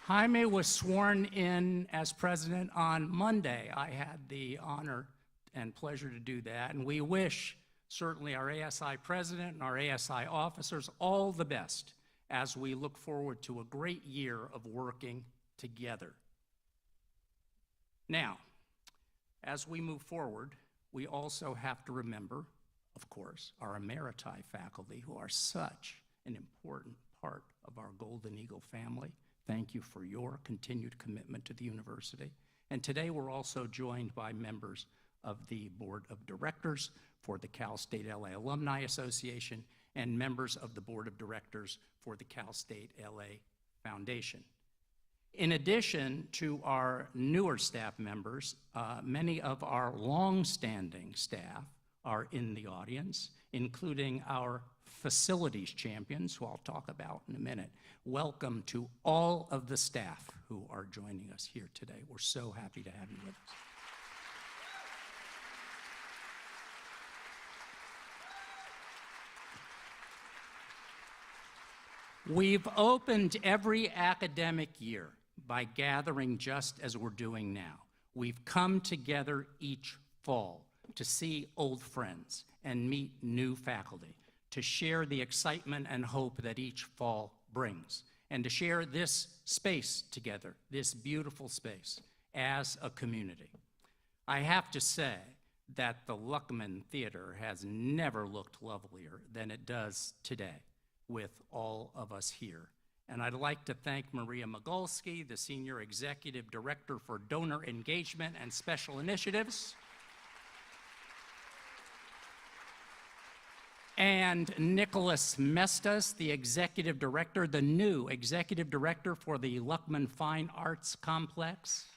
Jaime was sworn in as president on Monday. I had the honor and pleasure to do that, and we wish certainly our ASI president and our ASI officers all the best as we look forward to a great year of working together. Now, as we move forward, we also have to remember, of course, our Emeriti faculty who are such an important part of our Golden Eagle family. Thank you for your continued commitment to the university. And today we're also joined by members of the Board of Directors for the Cal State LA Alumni Association and members of the Board of Directors for the Cal State LA Foundation. In addition to our newer staff members, many of our long-standing staff are in the audience, including our facilities champions, who I'll talk about in a minute. Welcome to all of the staff who are joining us here today. We're so happy to have you with us. We've opened every academic year by gathering just as we're doing now. We've come together each fall to see old friends and meet new faculty, to share the excitement and hope that each fall brings, and to share this space together, this beautiful space, as a community. I have to say that the Luckman Theater has never looked lovelier than it does today, with all of us here. And I'd like to thank Maria Magulski, the Senior Executive Director for Donor Engagement and Special Initiatives, and Nicholas Mestas, the Executive Director, the new Executive Director for the Luckman Fine Arts Complex,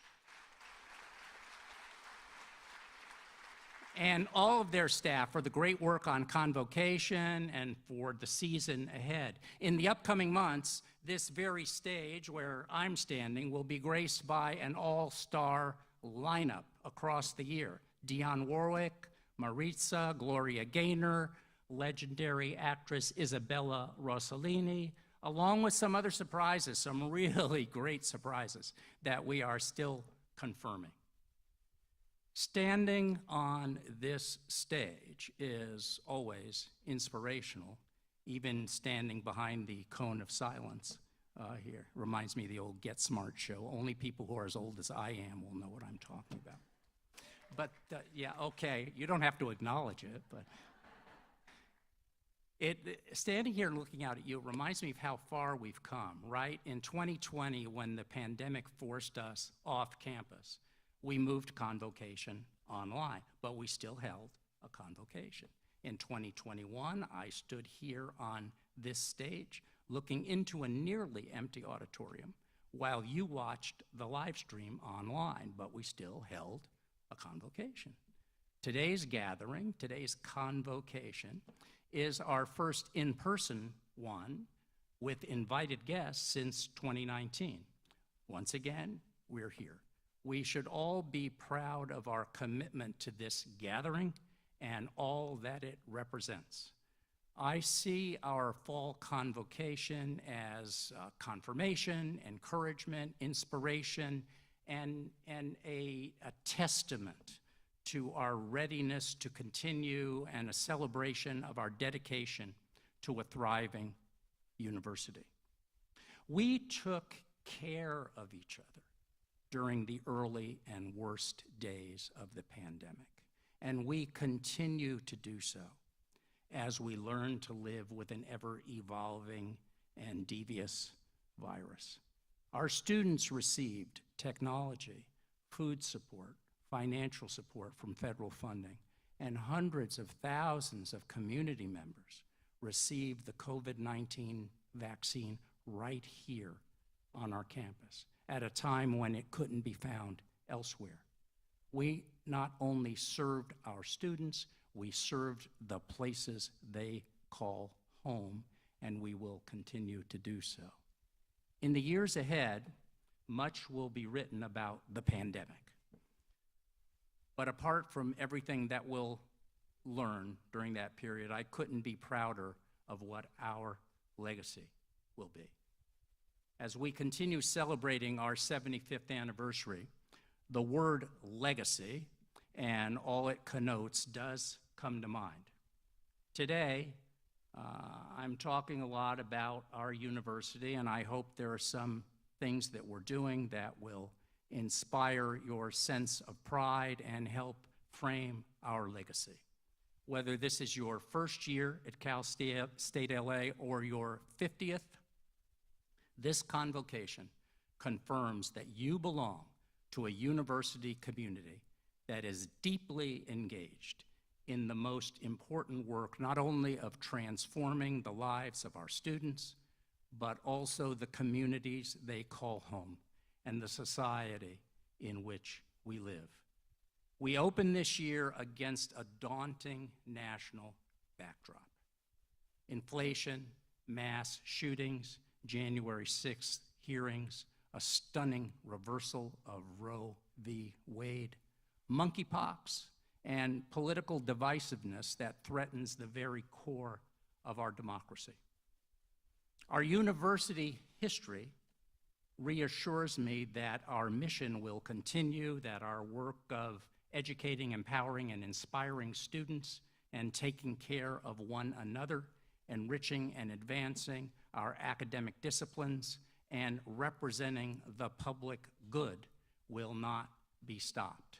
and all of their staff for the great work on Convocation and for the season ahead. In the upcoming months, this very stage where I'm standing will be graced by an all-star lineup across the year. Dionne Warwick, Maritza, Gloria Gaynor, legendary actress Isabella Rossellini, along with some other surprises, some really great surprises that we are still confirming. Standing on this stage is always inspirational, even standing behind the cone of silence here. Reminds me of the old Get Smart show. Only people who are as old as I am will know what I'm talking about. But, yeah, okay, you don't have to acknowledge it, but. Standing here and looking out at you reminds me of how far we've come, right? In 2020, when the pandemic forced us off campus, we moved Convocation online, but we still held a Convocation. In 2021, I stood here on this stage looking into a nearly empty auditorium while you watched the live stream online, but we still held a Convocation. Today's gathering, today's Convocation, is our first in-person one with invited guests since 2019. Once again, we're here. We should all be proud of our commitment to this gathering and all that it represents. I see our fall convocation as confirmation, encouragement, inspiration, and a testament to our readiness to continue and a celebration of our dedication to a thriving university. We took care of each other during the early and worst days of the pandemic, and we continue to do so as we learn to live with an ever-evolving and devious virus. Our students received technology, food support, financial support from federal funding, and hundreds of thousands of community members received the COVID-19 vaccine right here on our campus at a time when it couldn't be found elsewhere. We not only served our students, we served the places they call home, and we will continue to do so. In the years ahead, much will be written about the pandemic. But apart from everything that we'll learn during that period, I couldn't be prouder of what our legacy will be. As we continue celebrating our 75th anniversary, the word legacy and all it connotes does come to mind. Today, I'm talking a lot about our university, and I hope there are some things that we're doing that will inspire your sense of pride and help frame our legacy. Whether this is your first year at Cal State LA or your 50th, this convocation confirms that you belong to a university community that is deeply engaged in the most important work, not only of transforming the lives of our students, but also the communities they call home and the society in which we live. We open this year against a daunting national backdrop. Inflation, mass shootings, January 6th hearings, a stunning reversal of Roe v. Wade, monkeypox, and political divisiveness that threatens the very core of our democracy. Our university history reassures me that our mission will continue, that our work of educating, empowering, and inspiring students and taking care of one another, enriching and advancing our academic disciplines, and representing the public good will not be stopped,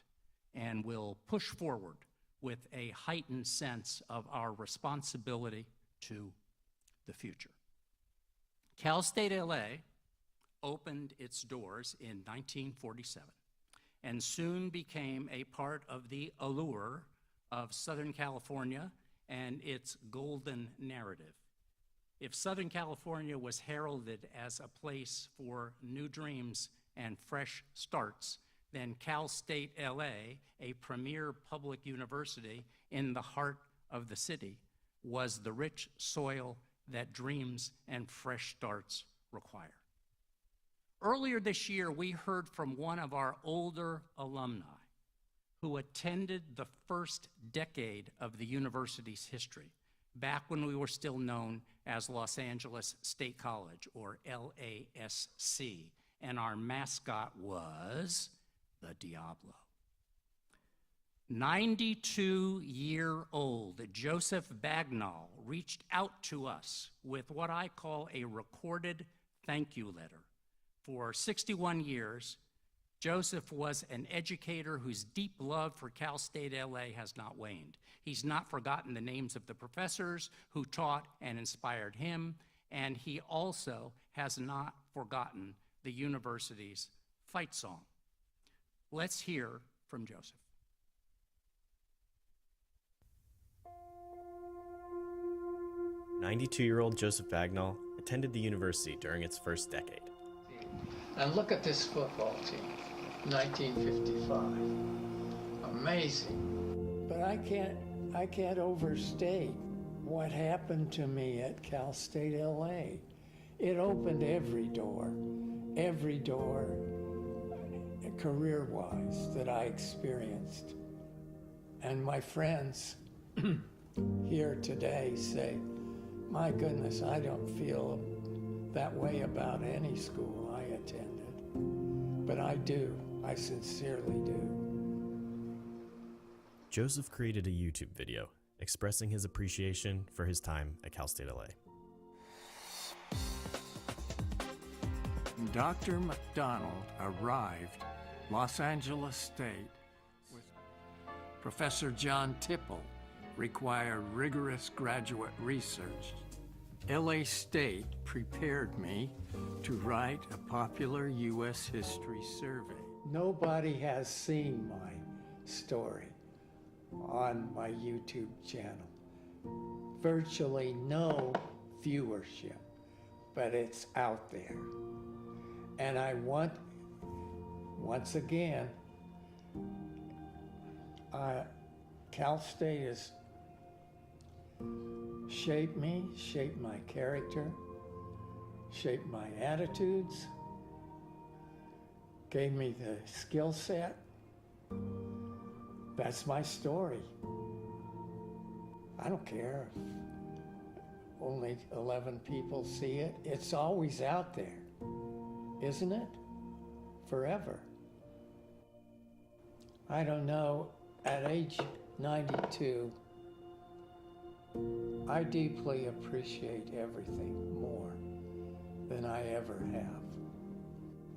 and will push forward with a heightened sense of our responsibility to the future. Cal State LA opened its doors in 1947 and soon became a part of the allure of Southern California and its golden narrative. If Southern California was heralded as a place for new dreams and fresh starts, then Cal State LA, a premier public university in the heart of the city, was the rich soil that dreams and fresh starts require. Earlier this year, we heard from one of our older alumni who attended the first decade of the university's history, back when we were still known as Los Angeles State College, or LASC, and our mascot was the Diablo. 92-year-old Joseph Bagnall reached out to us with what I call a recorded thank you letter. For 61 years, Joseph was an educator whose deep love for Cal State LA has not waned. He's not forgotten the names of the professors who taught and inspired him, and he also has not forgotten the university's fight song. Let's hear from Joseph. "92-year-old Joseph Bagnall attended the university during its first decade. And look at this football team, 1955. Amazing. But I can't overstate what happened to me at Cal State LA. It opened every door career-wise that I experienced. And my friends here today say, my goodness, I don't feel that way about any school I attended. But I do. I sincerely do. Joseph created a YouTube video expressing his appreciation for his time at Cal State LA. Dr. McDonald arrived Los Angeles State with Professor John Tipple required rigorous graduate research. LA State prepared me to write a popular U.S. history survey. Nobody has seen my story on my YouTube channel. Virtually no viewership, but it's out there. And I want, once again, Cal State has shaped me, shaped my character, shaped my attitudes, gave me the skill set. That's my story. I don't care if only 11 people see it. It's always out there, isn't it? Forever. I don't know, at age 92, I deeply appreciate everything more than I ever have.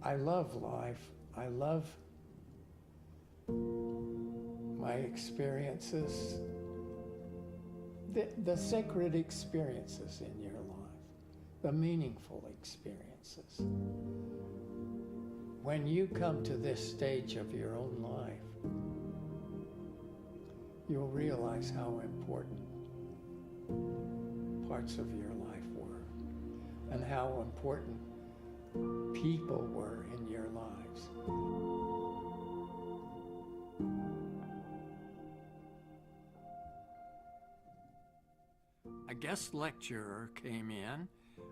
I love life. I love my experiences, the sacred experiences in your life, the meaningful experiences. When you come to this stage of your own life, you'll realize how important parts of your life were and how important people were in your lives. A guest lecturer came in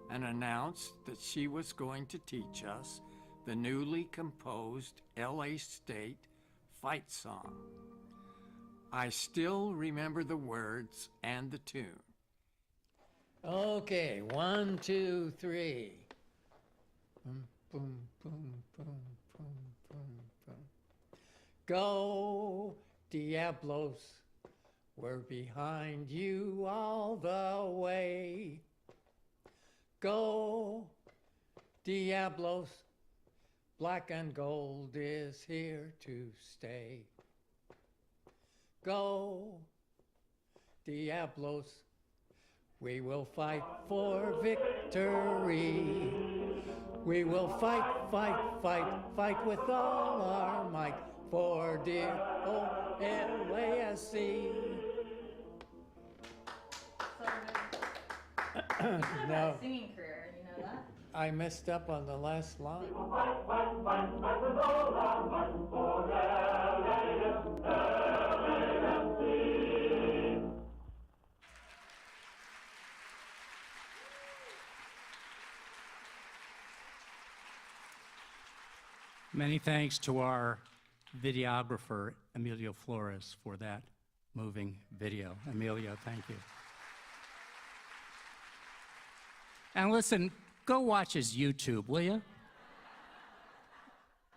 and announced that she was going to teach us the newly composed LA State fight song. I still remember the words and the tune. Okay, 1, 2, 3. Boom, boom, boom, boom, boom, boom, boom. Go, Diablos, we're behind you all the way. Go, Diablos, black and gold is here to stay. Go, Diablos, we will fight for victory. We will fight, fight, fight, fight with all our might for dear old LASC. No. Singing career, you know that? I messed up on the last line. Many thanks to our videographer, Emilio Flores, for that moving video. Emilio, thank you. And listen, go watch his YouTube, will you?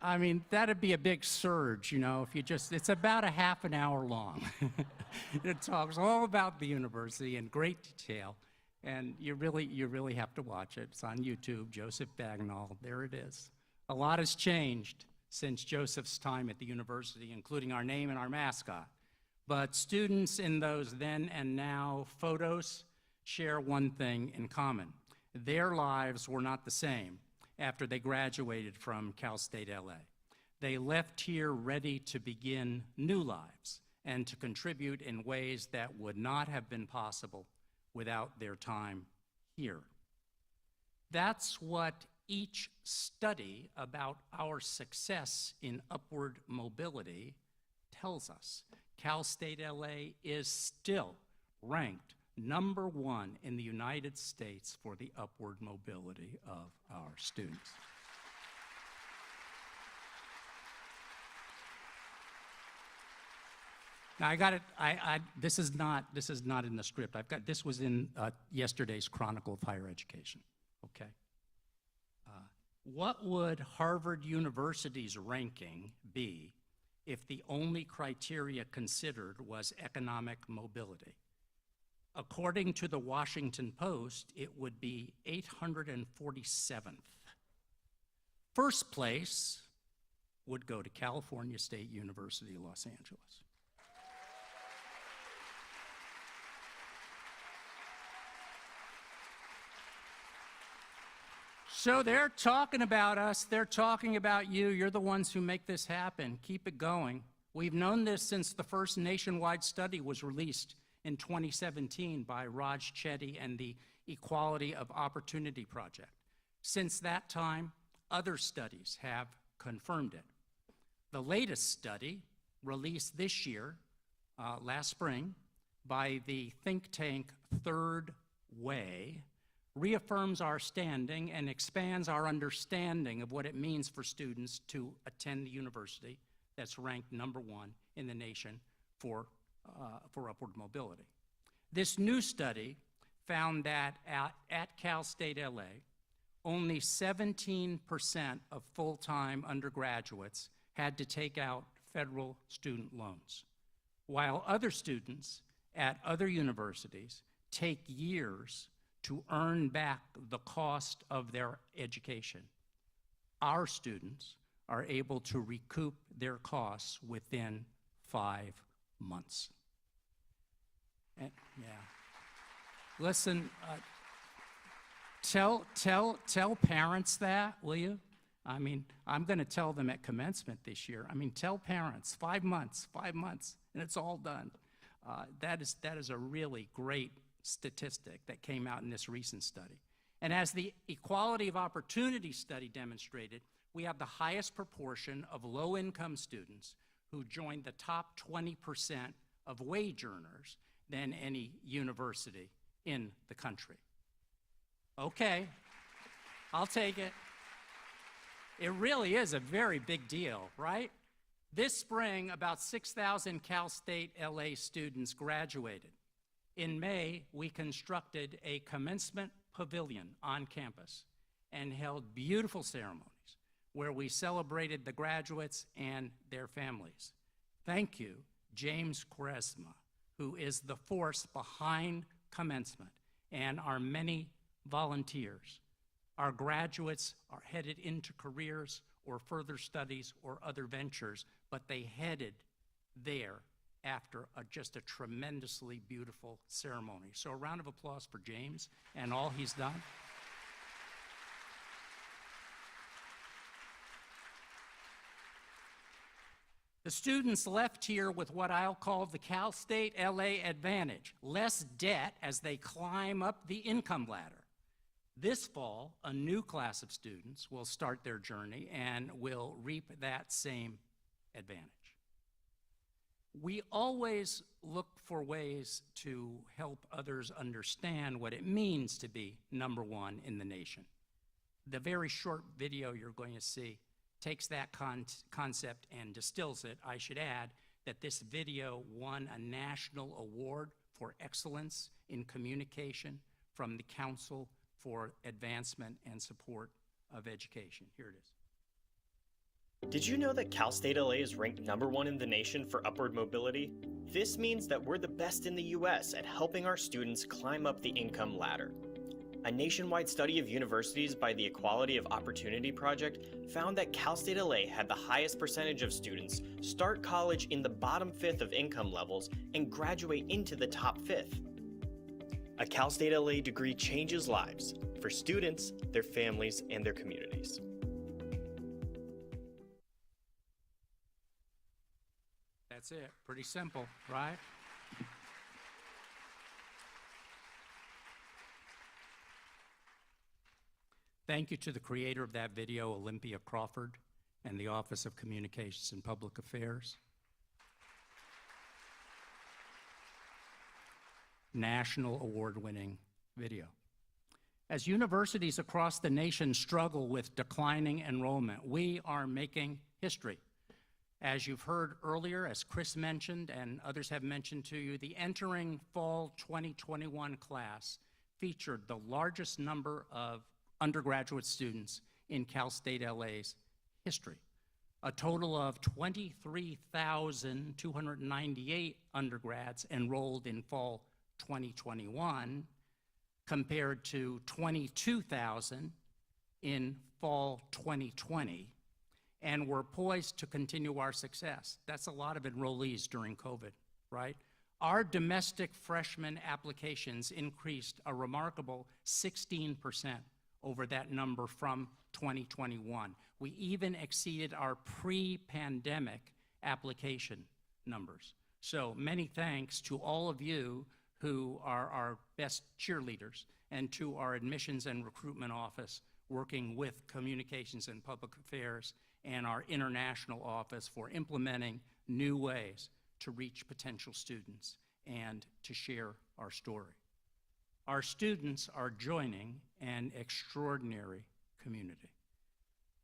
I mean, that'd be a big surge, you know, if you just, it's about a half an hour long. It talks all about the university in great detail, and you really have to watch it. It's on YouTube, Joseph Bagnall, there it is. A lot has changed since Joseph's time at the university, including our name and our mascot. But students in those then and now photos share one thing in common. Their lives were not the same after they graduated from Cal State LA. They left here ready to begin new lives and to contribute in ways that would not have been possible without their time here. That's what each study about our success in upward mobility tells us. Cal State LA is still ranked #1 in the United States for the upward mobility of our students. Now I got it. This is not in the script. This was in yesterday's Chronicle of Higher Education. Okay. What would Harvard University's ranking be if the only criteria considered was economic mobility? According to the Washington Post, it would be 847th. First place would go to California State University, Los Angeles. So they're talking about us, they're talking about you, you're the ones who make this happen. Keep it going. We've known this since the first nationwide study was released in 2017 by Raj Chetty and the Equality of Opportunity Project. Since that time, other studies have confirmed it. The latest study, released this year, last spring, by the think tank Third Way, reaffirms our standing and expands our understanding of what it means for students to attend the university that's ranked #1 in the nation for upward mobility. This new study found that at Cal State LA, only 17% of full-time undergraduates had to take out federal student loans, while other students at other universities take years to earn back the cost of their education. Our students are able to recoup their costs within 5 months. And, yeah. Listen, tell parents that, will you? I mean, I'm going to tell them at commencement this year. I mean, tell parents, 5 months, and it's all done. That is a really great statistic that came out in this recent study. And as the Equality of Opportunity study demonstrated, we have the highest proportion of low-income students who joined the top 20% of wage earners than any university in the country. Okay, I'll take it. It really is a very big deal, right? This spring, about 6,000 Cal State LA students graduated. In May, we constructed a commencement pavilion on campus and held beautiful ceremonies where we celebrated the graduates and their families. Thank you, James Quaresma, who is the force behind commencement, and our many volunteers. Our graduates are headed into careers or further studies or other ventures, but they headed there after just a tremendously beautiful ceremony. So a round of applause for James and all he's done. The students left here with what I'll call the Cal State LA advantage, less debt as they climb up the income ladder. This fall, a new class of students will start their journey and will reap that same advantage. We always look for ways to help others understand what it means to be #1 in the nation. The very short video you're going to see takes that concept and distills it. I should add that this video won a national award for excellence in communication from the Council for Advancement and Support of Education. Here it is. Did you know that Cal State LA is ranked #1 in the nation for upward mobility? This means that we're the best in the US at helping our students climb up the income ladder. A nationwide study of universities by the Equality of Opportunity Project found that Cal State LA had the highest percentage of students start college in the bottom fifth of income levels and graduate into the top fifth. A Cal State LA degree changes lives for students, their families, and their communities. That's it. Pretty simple, right? Thank you to the creator of that video, Olympia Crawford, and the Office of Communications and Public Affairs. National award-winning video. As universities across the nation struggle with declining enrollment, we are making history. As you've heard earlier, as Chris mentioned and others have mentioned to you, the entering fall 2021 class featured the largest number of undergraduate students in Cal State LA's history. A total of 23,298 undergrads enrolled in fall 2021 compared to 22,000 in fall 2020, and we're poised to continue our success. That's a lot of enrollees during COVID, right? Our domestic freshman applications increased a remarkable 16% over that number from 2021. We even exceeded our pre-pandemic application numbers. So many thanks to all of you who are our best cheerleaders, and to our admissions and recruitment office working with Communications and Public Affairs and our international office for implementing new ways to reach potential students and to share our story. Our students are joining an extraordinary community.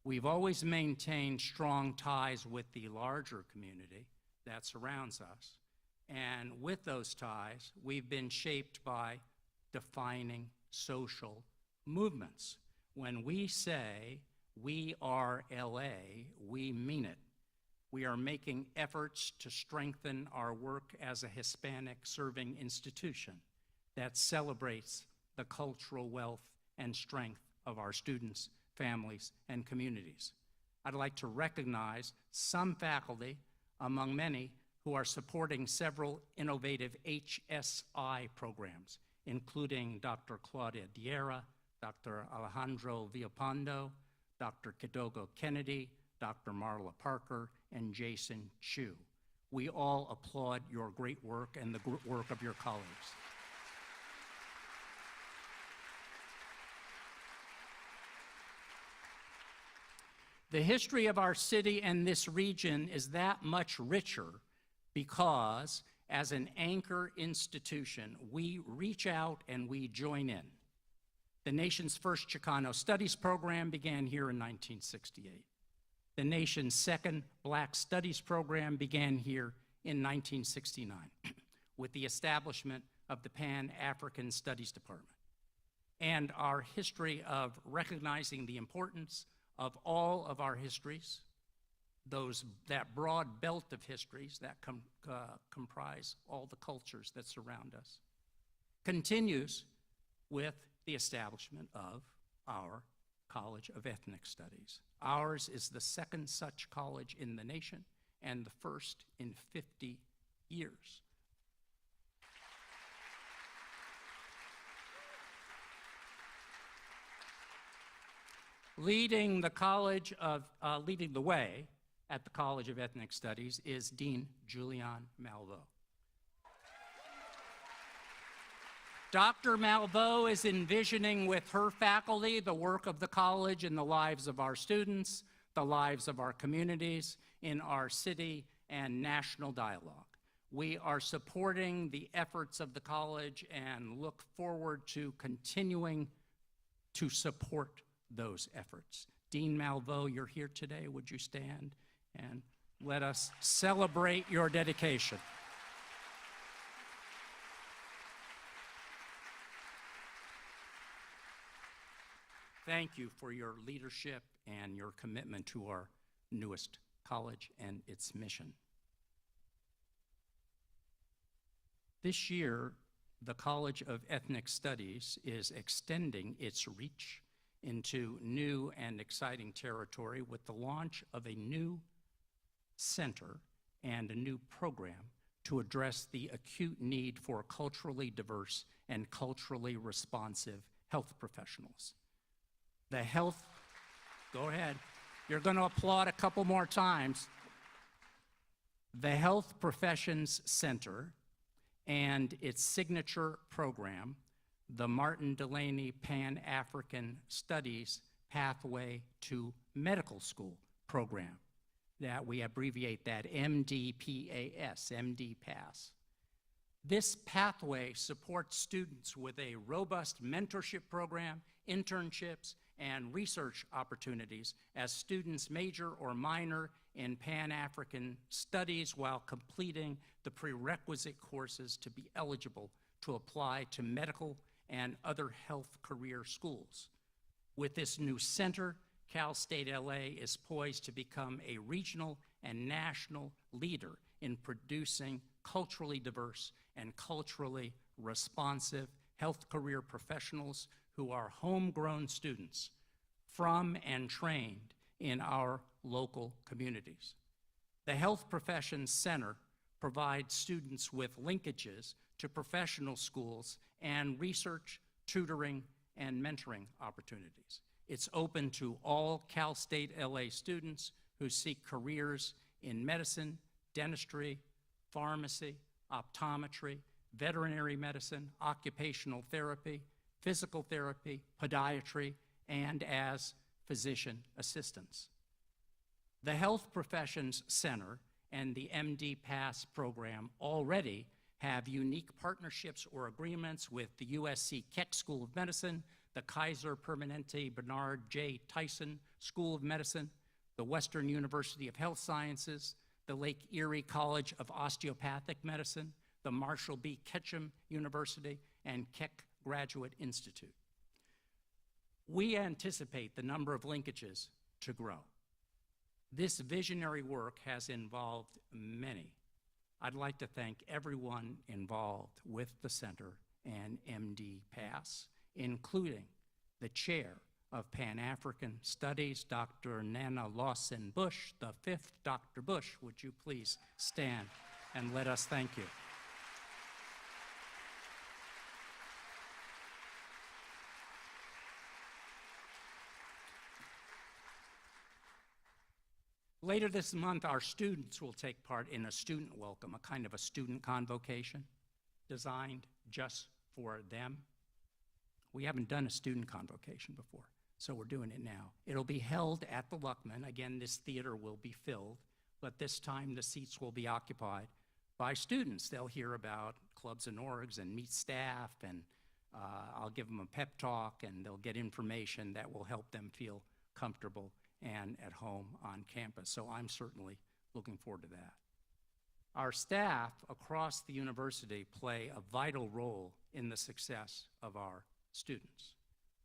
We've always maintained strong ties with the larger community that surrounds us, and with those ties, we've been shaped by defining social movements. When we say we are LA, we mean it. We are making efforts to strengthen our work as a Hispanic serving institution that celebrates the cultural wealth and strength of our students, families, and communities. I'd like to recognize some faculty, among many, who are supporting several innovative HSI programs, including Dr. Claudia Diera, Dr. Alejandro Villalpando, Dr. Kidogo Kennedy, Dr. Marla Parker, and Jason Chu. We all applaud your great work and the work of your colleagues. The history of our city and this region is that much richer because, as an anchor institution, we reach out and we join in. The nation's first Chicano Studies program began here in 1968. The nation's second Black Studies program began here in 1969 with the establishment of the Pan-African Studies Department. And our history of recognizing the importance of all of our histories, that broad belt of histories that comprise all the cultures that surround us, continues with the establishment of our College of Ethnic Studies. Ours is the second such college in the nation and the first in 50 years. Leading the way at the College of Ethnic Studies is Dean Julianne Malveaux. Dr. Malveaux is envisioning with her faculty the work of the college in the lives of our students, the lives of our communities, in our city and national dialogue. We are supporting the efforts of the college and look forward to continuing to support those efforts. Dean Malveaux, you're here today. Would you stand and let us celebrate your dedication? Thank you for your leadership and your commitment to our newest college and its mission. This year, the College of Ethnic Studies is extending its reach into new and exciting territory with the launch of a new center and a new program to address the acute need for culturally diverse and culturally responsive health professionals. Go ahead. You're going to applaud a couple more times. The Health Professions Center and its signature program, the Martin Delaney Pan-African Studies Pathway to Medical School program, that we abbreviate that MDPAS, MD-PASS. This pathway supports students with a robust mentorship program, internships, and research opportunities as students major or minor in Pan-African studies while completing the prerequisite courses to be eligible to apply to medical and other health career schools. With this new center, Cal State LA is poised to become a regional and national leader in producing culturally diverse and culturally responsive health career professionals who are homegrown students from and trained in our local communities. The Health Professions Center provides students with linkages to professional schools and research, tutoring, and mentoring opportunities. It's open to all Cal State LA students who seek careers in medicine, dentistry, pharmacy, optometry, veterinary medicine, occupational therapy, physical therapy, podiatry, and as physician assistants. The Health Professions Center and the MD-PASS program already have unique partnerships or agreements with the USC Keck School of Medicine, the Kaiser Permanente Bernard J. Tyson School of Medicine, the Western University of Health Sciences, the Lake Erie College of Osteopathic Medicine, the Marshall B. Ketchum University, and Keck Graduate Institute. We anticipate the number of linkages to grow. This visionary work has involved many. I'd like to thank everyone involved with the center and MD-PASS, including the chair of Pan-African Studies, Dr. Nana Lawson-Bush, the fifth Dr. Bush. Would you please stand and let us thank you. Later this month, our students will take part in a student welcome, a kind of a student convocation designed just for them. We haven't done a student convocation before, so we're doing it now. It'll be held at the Luckman. Again, this theater will be filled, but this time the seats will be occupied by students. They'll hear about clubs and orgs and meet staff, and I'll give them a pep talk, and they'll get information that will help them feel comfortable and at home on campus. So I'm certainly looking forward to that. Our staff across the university play a vital role in the success of our students,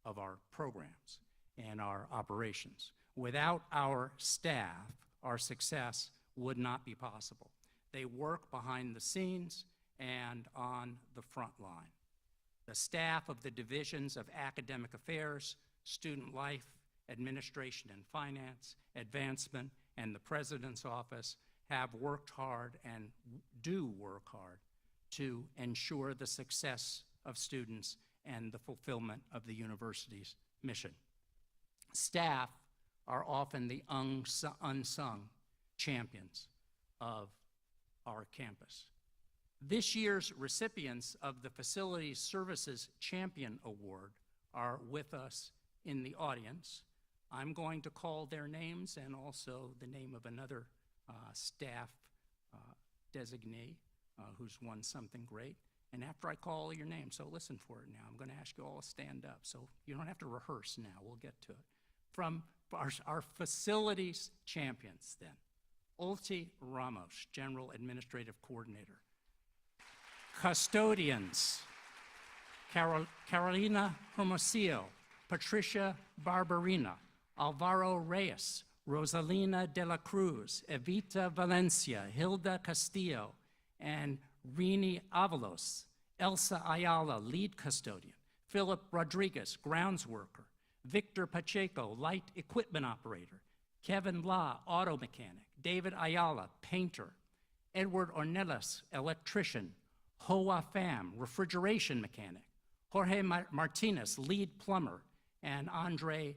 of our programs, and our operations. Without our staff, our success would not be possible. They work behind the scenes and on the front line. The staff of the divisions of academic affairs, student life, administration and finance, advancement, and the president's office have worked hard and do work hard to ensure the success of students and the fulfillment of the university's mission. Staff are often the unsung champions of our campus. This year's recipients of the Facilities Services Champion Award are with us in the audience. I'm going to call their names and also the name of another staff designee who's won something great. And after I call your name, so listen for it now, I'm going to ask you all to stand up. So you don't have to rehearse now, we'll get to it. From our facilities champions then, Ulti Ramos, General Administrative Coordinator. Custodians, Carolina Hermosillo, Patricia Barberina, Alvaro Reyes, Rosalina de la Cruz, Evita Valencia, Hilda Castillo, and Rini Avalos. Elsa Ayala, lead custodian. Philip Rodriguez, grounds worker. Victor Pacheco, light equipment operator. Kevin La, auto mechanic. David Ayala, painter. Edward Ornelas, electrician. Hoa Pham, refrigeration mechanic. Jorge Martinez, lead plumber. And Andre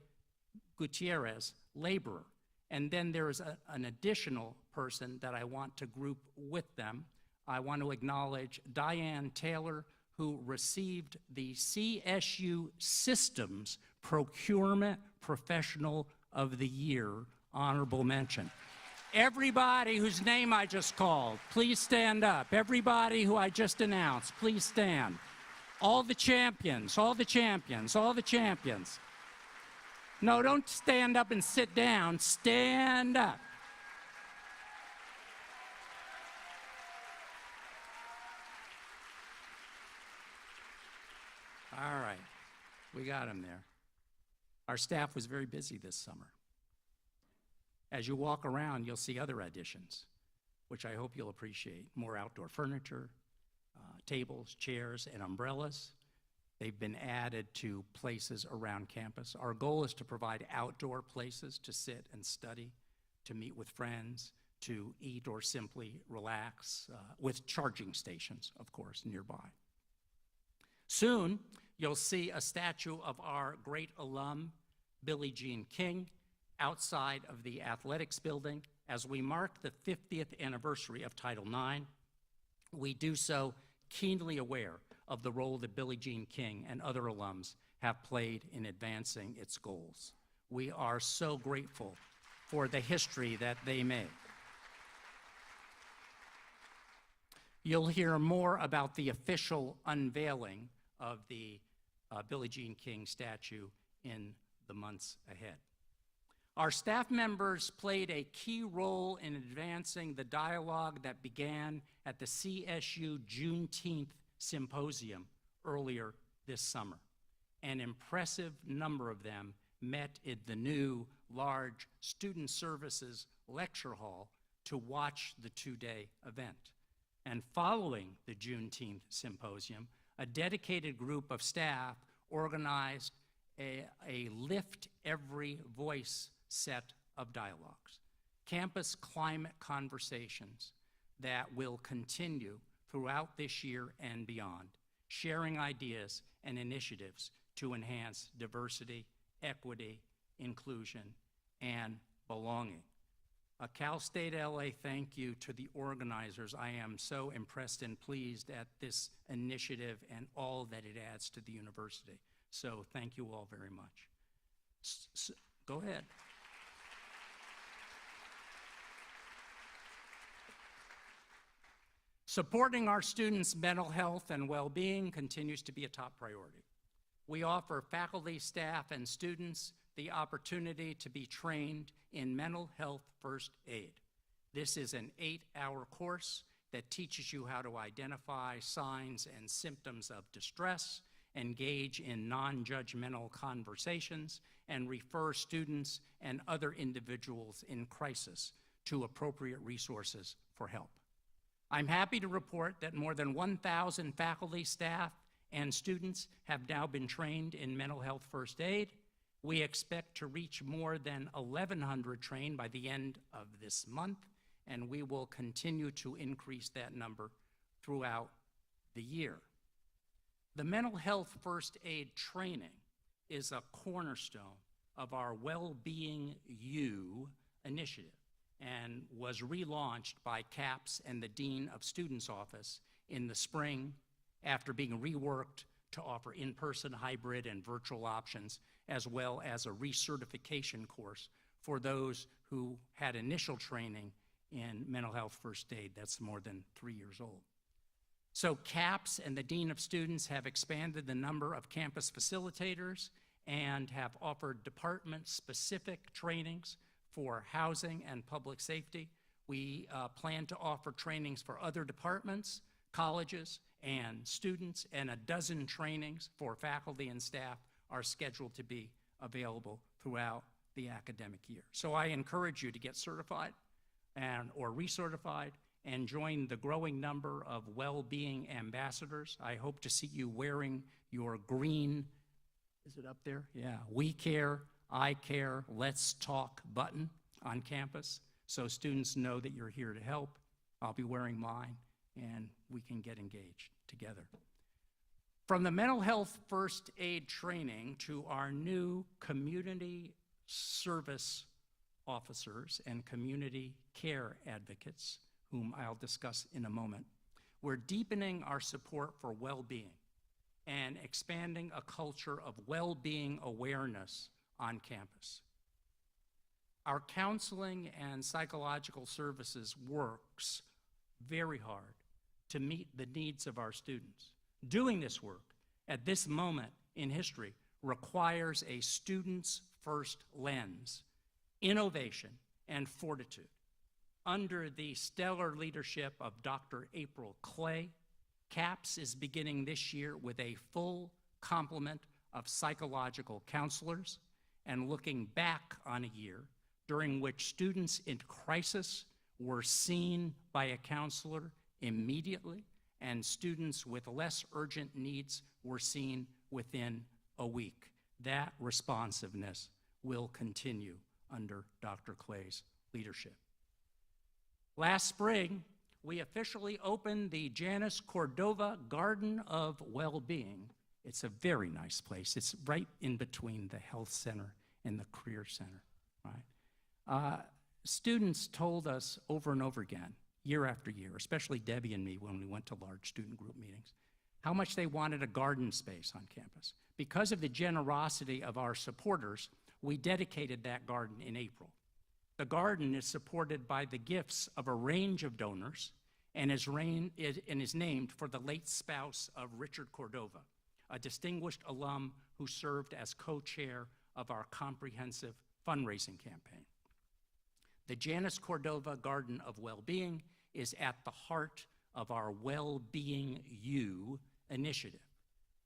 Gutierrez, laborer. And then there is an additional person that I want to group with them. I want to acknowledge Diane Taylor, who received the CSU Systems Procurement Professional of the Year honorable mention. Everybody whose name I just called, please stand up. Everybody who I just announced, please stand. All the champions, all the champions, all the champions. No, don't stand up and sit down. Stand up. All right, we got him there. Our staff was very busy this summer. As you walk around, you'll see other additions, which I hope you'll appreciate. More outdoor furniture, tables, chairs, and umbrellas. They've been added to places around campus. Our goal is to provide outdoor places to sit and study, to meet with friends, to eat or simply relax, with charging stations, of course, nearby. Soon, you'll see a statue of our great alum, Billie Jean King, outside of the athletics building. As we mark the 50th anniversary of Title IX, we do so keenly aware of the role that Billie Jean King and other alums have played in advancing its goals. We are so grateful for the history that they made. You'll hear more about the official unveiling of the Billie Jean King statue in the months ahead. Our staff members played a key role in advancing the dialogue that began at the CSU Juneteenth Symposium earlier this summer. An impressive number of them met in the new large Student Services Lecture Hall to watch the two-day event. And following the Juneteenth Symposium, a dedicated group of staff organized a Lift Every Voice set of dialogues, campus climate conversations that will continue throughout this year and beyond, sharing ideas and initiatives to enhance diversity, equity, inclusion, and belonging. Cal State LA, thank you to the organizers. I am so impressed and pleased at this initiative and all that it adds to the university. So thank you all very much. Go ahead. Supporting our students' mental health and well-being continues to be a top priority. We offer faculty, staff, and students the opportunity to be trained in mental health first aid. This is an 8-hour course that teaches you how to identify signs and symptoms of distress, engage in non-judgmental conversations, and refer students and other individuals in crisis to appropriate resources for help. I'm happy to report that more than 1,000 faculty, staff, and students have now been trained in mental health first aid. We expect to reach more than 1,100 trained by the end of this month, and we will continue to increase that number throughout the year. The mental health first aid training is a cornerstone of our Well-Being U initiative and was relaunched by CAPS and the Dean of Students Office in the spring after being reworked to offer in-person, hybrid, and virtual options, as well as a recertification course for those who had initial training in mental health first aid that's more than 3 years old. So CAPS and the Dean of Students have expanded the number of campus facilitators and have offered department-specific trainings for housing and public safety. We plan to offer trainings for other departments, colleges, and students, and a dozen trainings for faculty and staff are scheduled to be available throughout the academic year. So I encourage you to get certified or recertified and join the growing number of well-being ambassadors. I hope to see you wearing your green, is it up there? Yeah, We Care, I Care, Let's Talk button on campus, so students know that you're here to help. I'll be wearing mine, and we can get engaged together. From the mental health first aid training to our new community service officers and community care advocates, whom I'll discuss in a moment, we're deepening our support for well-being and expanding a culture of well-being awareness on campus. Our counseling and psychological services works very hard to meet the needs of our students. Doing this work at this moment in history requires a student's first lens, innovation, and fortitude. Under the stellar leadership of Dr. April Clay, CAPS is beginning this year with a full complement of psychological counselors and looking back on a year during which students in crisis were seen by a counselor immediately and students with less urgent needs were seen within a week. That responsiveness will continue under Dr. Clay's leadership. Last spring, we officially opened the Janice Cordova Garden of Well-Being. It's a very nice place. It's right in between the health center and the career center, right? Students told us over and over again, year after year, especially Debbie and me when we went to large student group meetings, how much they wanted a garden space on campus. Because of the generosity of our supporters, we dedicated that garden in April. The garden is supported by the gifts of a range of donors and is named for the late spouse of Richard Cordova, a distinguished alum who served as co-chair of our comprehensive fundraising campaign. The Janice Cordova Garden of Well-Being is at the heart of our Well-Being U initiative,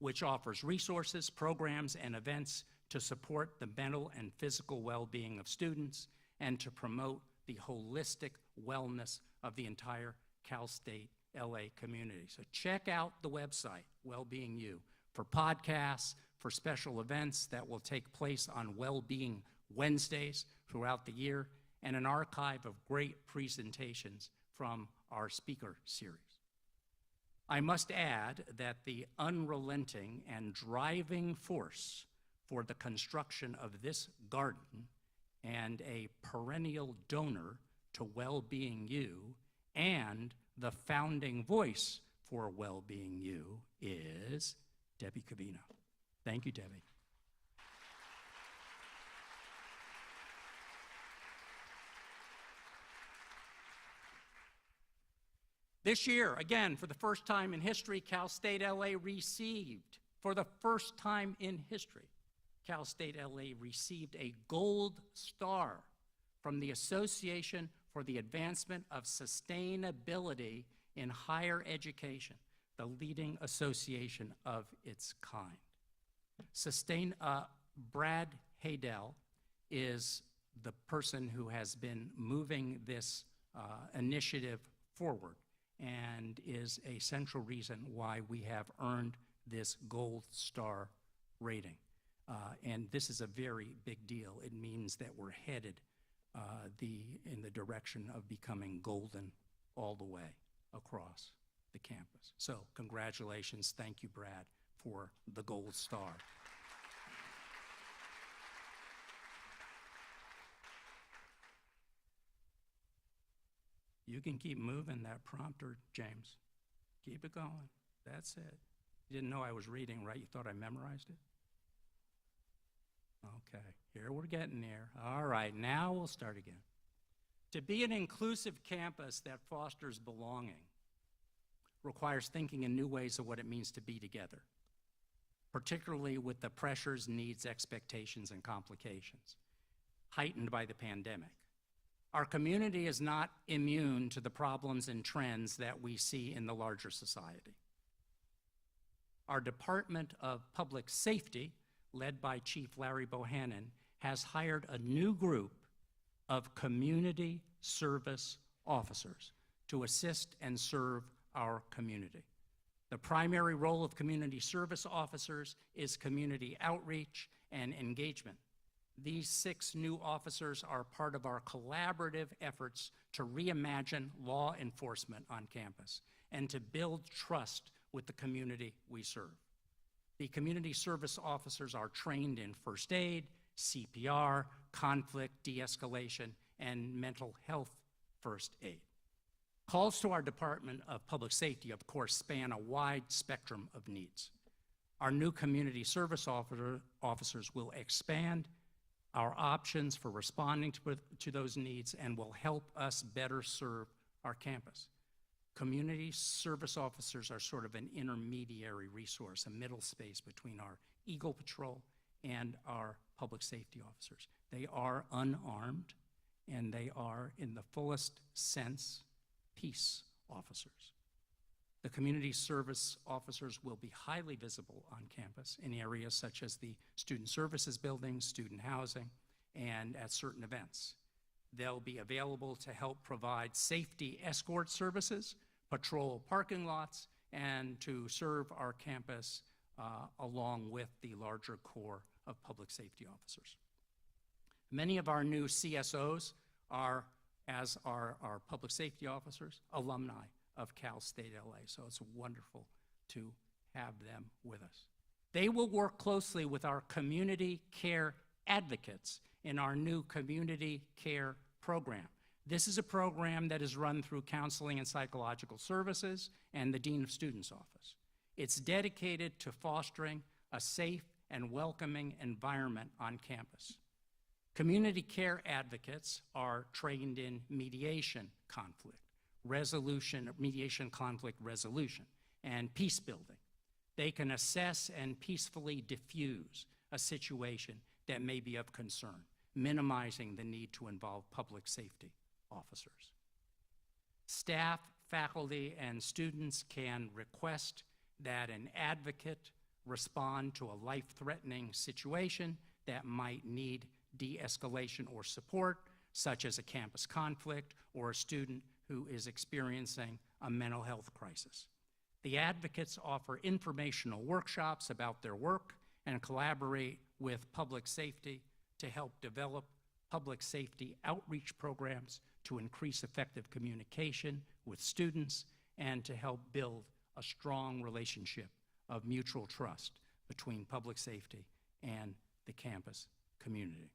which offers resources, programs, and events to support the mental and physical well-being of students and to promote the holistic wellness of the entire Cal State LA community. So check out the website, Wellbeing U, for podcasts, for special events that will take place on Wellbeing Wednesdays throughout the year, and an archive of great presentations from our speaker series. I must add that the unrelenting and driving force for the construction of this garden and a perennial donor to Wellbeing U and the founding voice for Wellbeing U is Debbie Covino. Thank you, Debbie. This year, again, for the first time in history, Cal State LA received, for the first time in history, Cal State LA received a gold star from the Association for the Advancement of Sustainability in Higher Education, the leading association of its kind. Brad Haydell is the person who has been moving this initiative forward and is a central reason why we have earned this gold star rating. And this is a very big deal. It means that we're headed in the direction of becoming golden all the way across the campus. So congratulations. Thank you, Brad, for the gold star. You can keep moving that prompter, James. Keep it going. That's it. You didn't know I was reading, right? You thought I memorized it? Okay, here we're getting there. All right, now we'll start again. To be an inclusive campus that fosters belonging requires thinking in new ways of what it means to be together, particularly with the pressures, needs, expectations, and complications heightened by the pandemic. Our community is not immune to the problems and trends that we see in the larger society. Our Department of Public Safety, led by Chief Larry Bohannon, has hired a new group of community service officers to assist and serve our community. The primary role of community service officers is community outreach and engagement. These 6 new officers are part of our collaborative efforts to reimagine law enforcement on campus and to build trust with the community we serve. The community service officers are trained in first aid, CPR, conflict de-escalation, and mental health first aid. Calls to our Department of Public Safety, of course, span a wide spectrum of needs. Our new community service officers will expand our options for responding to those needs and will help us better serve our campus. Community service officers are sort of an intermediary resource, a middle space between our Eagle Patrol and our public safety officers. They are unarmed, and they are, in the fullest sense, peace officers. The community service officers will be highly visible on campus in areas such as the student services building, student housing, and at certain events. They'll be available to help provide safety escort services, patrol parking lots, and to serve our campus along with the larger corps of public safety officers. Many of our new CSOs are, as are our public safety officers, alumni of Cal State LA, so it's wonderful to have them with us. They will work closely with our community care advocates in our new community care program. This is a program that is run through Counseling and Psychological Services and the Dean of Students Office. It's dedicated to fostering a safe and welcoming environment on campus. Community care advocates are trained in mediation conflict resolution, and peace building. They can assess and peacefully diffuse a situation that may be of concern, minimizing the need to involve public safety officers. Staff, faculty, and students can request that an advocate respond to a life-threatening situation that might need de-escalation or support, such as a campus conflict or a student who is experiencing a mental health crisis. The advocates offer informational workshops about their work and collaborate with public safety to help develop public safety outreach programs to increase effective communication with students and to help build a strong relationship of mutual trust between public safety and the campus community.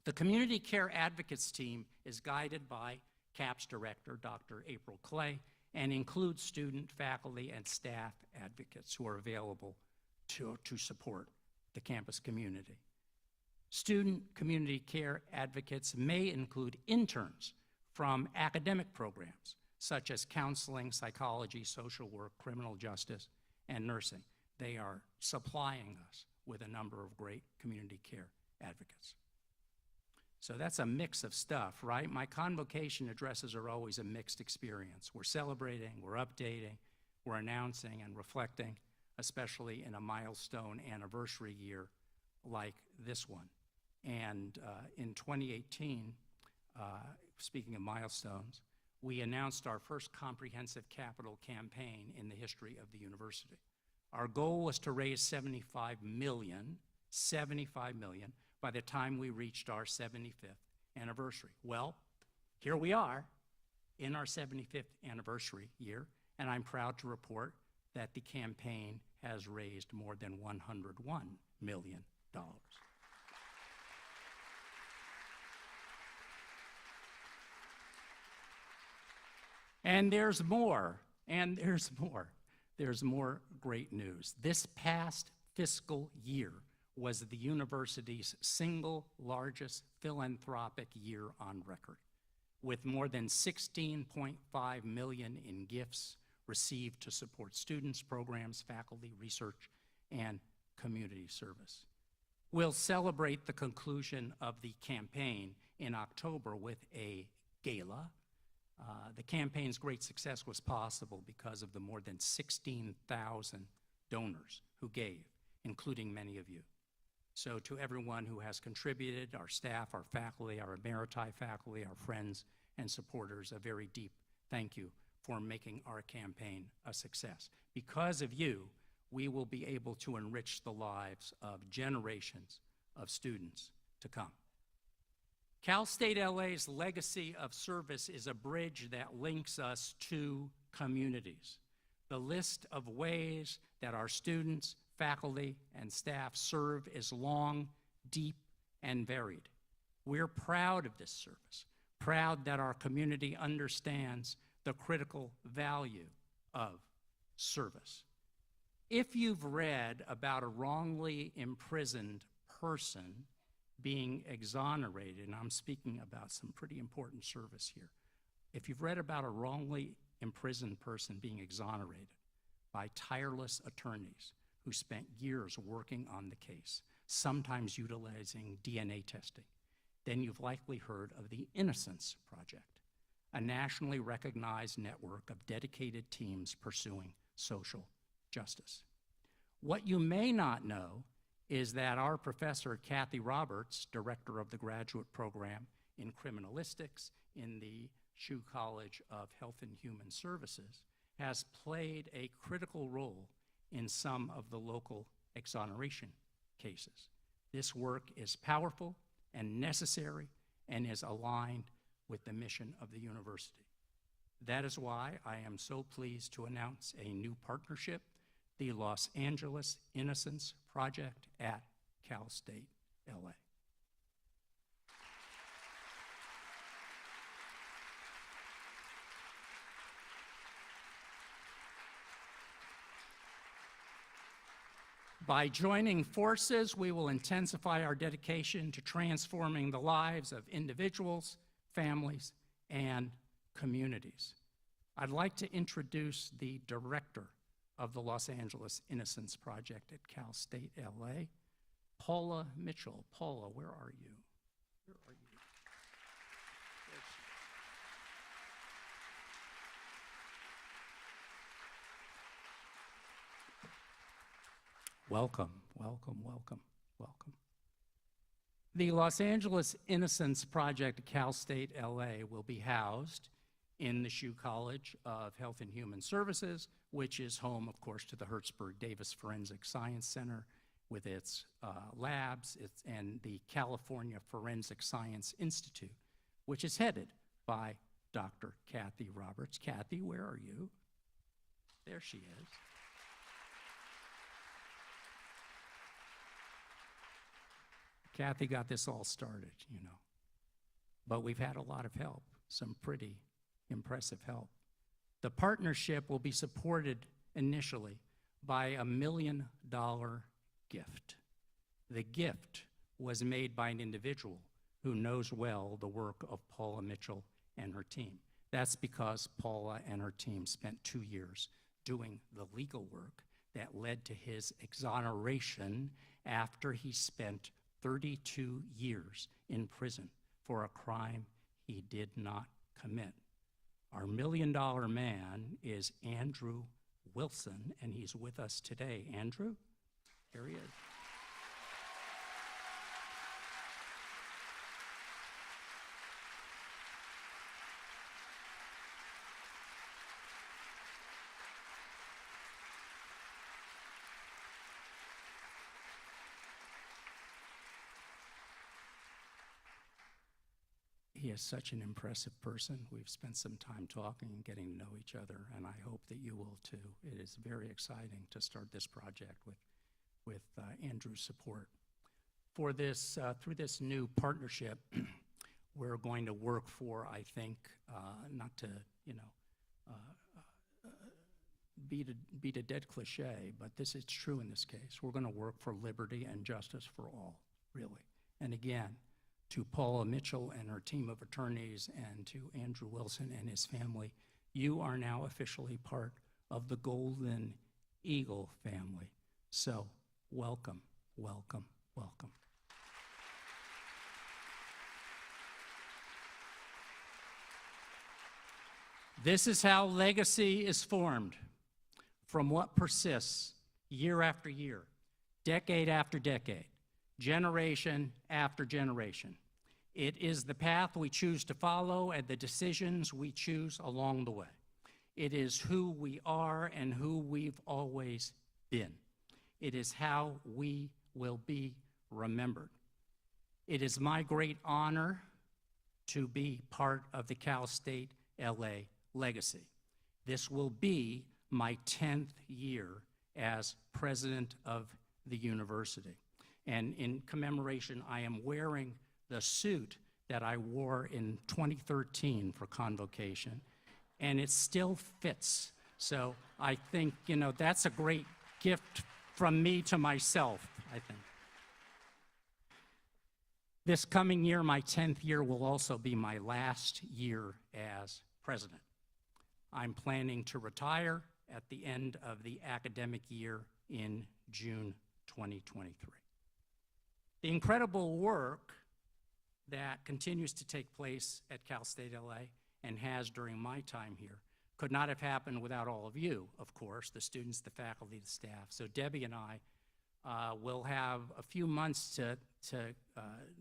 The Community Care Advocates team is guided by CAPS Director, Dr. April Clay, and includes student, faculty, and staff advocates who are available to support the campus community. Student community care advocates may include interns from academic programs such as counseling, psychology, social work, criminal justice, and nursing. They are supplying us with a number of great community care advocates. So that's a mix of stuff, right? My convocation addresses are always a mixed experience. We're celebrating, we're updating, we're announcing and reflecting, especially in a milestone anniversary year like this one. And in 2018, speaking of milestones, we announced our first comprehensive capital campaign in the history of the university. Our goal was to raise $75 million by the time we reached our 75th anniversary. Well, here we are in our 75th anniversary year, and I'm proud to report that the campaign has raised more than $101 million. And there's more, There's more great news. This past fiscal year was the university's single largest philanthropic year on record, with more than $16.5 million in gifts received to support students, programs, faculty, research, and community service. We'll celebrate the conclusion of the campaign in October with a gala. The campaign's great success was possible because of the more than 16,000 donors who gave, including many of you. So to everyone who has contributed, our staff, our faculty, our emeriti faculty, our friends and supporters, a very deep thank you for making our campaign a success. Because of you, we will be able to enrich the lives of generations of students to come. Cal State LA's legacy of service is a bridge that links us to communities. The list of ways that our students, faculty, and staff serve is long, deep, and varied. We're proud of this service, proud that our community understands the critical value of service. If you've read about a wrongly imprisoned person being exonerated, and I'm speaking about some pretty important service here. If you've read about a wrongly imprisoned person being exonerated by tireless attorneys who spent years working on the case, sometimes utilizing DNA testing, then you've likely heard of the Innocence Project, a nationally recognized network of dedicated teams pursuing social justice. What you may not know is that our professor, Kathy Roberts, director of the graduate program in criminalistics in the Shoe College of Health and Human Services, has played a critical role in some of the local exoneration cases. This work is powerful and necessary and is aligned with the mission of the university. That is why I am so pleased to announce a new partnership, the Los Angeles Innocence Project at Cal State LA. By joining forces, we will intensify our dedication to transforming the lives of individuals, families, and communities. I'd like to introduce the director of the Los Angeles Innocence Project at Cal State LA, Paula Mitchell. Paula, where are you? Where are you? There she is. Welcome, welcome, welcome, welcome. The Los Angeles Innocence Project at Cal State LA will be housed in the Shoe College of Health and Human Services, which is home, of course, to the Hertzberg Davis Forensic Science Center with its labs and the California Forensic Science Institute, which is headed by Dr. Kathy Roberts. Kathy, where are you? There she is. Kathy got this all started, you know, but we've had a lot of help, some pretty impressive help. The partnership will be supported initially by $1 million gift. The gift was made by an individual who knows well the work of Paula Mitchell and her team. That's because Paula and her team spent 2 years doing the legal work that led to his exoneration after he spent 32 years in prison for a crime he did not commit. Our $1 million man is Andrew Wilson, and he's with us today. Andrew, here he is. He is such an impressive person. We've spent some time talking and getting to know each other, and I hope that you will too. It is very exciting to start this project with Andrew's support. For this, through this new partnership, we're going to work for, I think, not to, you know, beat a dead cliche, but this is true in this case. We're going to work for liberty and justice for all, really. And again, to Paula Mitchell and her team of attorneys and to Andrew Wilson and his family, you are now officially part of the Golden Eagle family. So welcome, welcome, welcome. This is how legacy is formed, from what persists year after year, decade after decade, generation after generation. It is the path we choose to follow and the decisions we choose along the way. It is who we are and who we've always been. It is how we will be remembered. It is my great honor to be part of the Cal State LA legacy. This will be my 10th year as president of the university. And in commemoration, I am wearing the suit that I wore in 2013 for Convocation, and it still fits. So I think, you know, that's a great gift from me to myself, I think. This coming year, my 10th year, will also be my last year as president. I'm planning to retire at the end of the academic year in June 2023. The incredible work that continues to take place at Cal State LA and has during my time here could not have happened without all of you, of course, the students, the faculty, the staff. So Debbie and I will have a few months to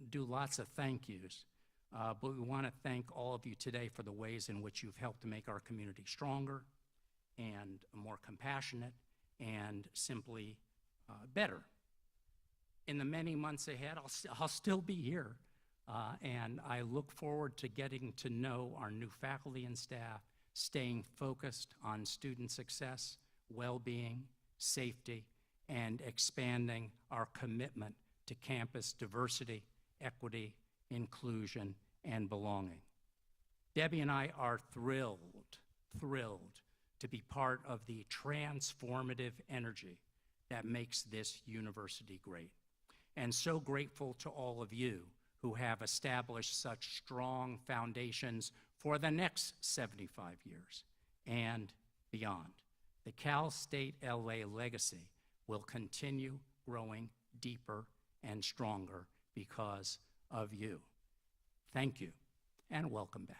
do lots of thank yous, but we want to thank all of you today for the ways in which you've helped to make our community stronger and more compassionate and simply better. In the many months ahead, I'll still be here, and I look forward to getting to know our new faculty and staff, staying focused on student success, well-being, safety, and expanding our commitment to campus diversity, equity, inclusion, and belonging. Debbie and I are thrilled to be part of the transformative energy that makes this university great. And so grateful to all of you who have established such strong foundations for the next 75 years and beyond. The Cal State LA legacy will continue growing deeper and stronger because of you. Thank you, and welcome back.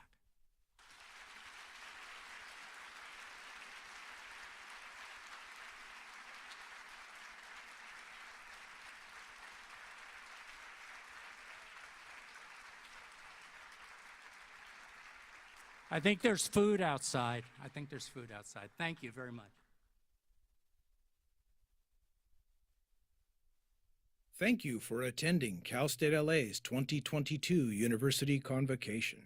I think there's food outside. Thank you very much. Thank you for attending Cal State LA's 2022 University Convocation.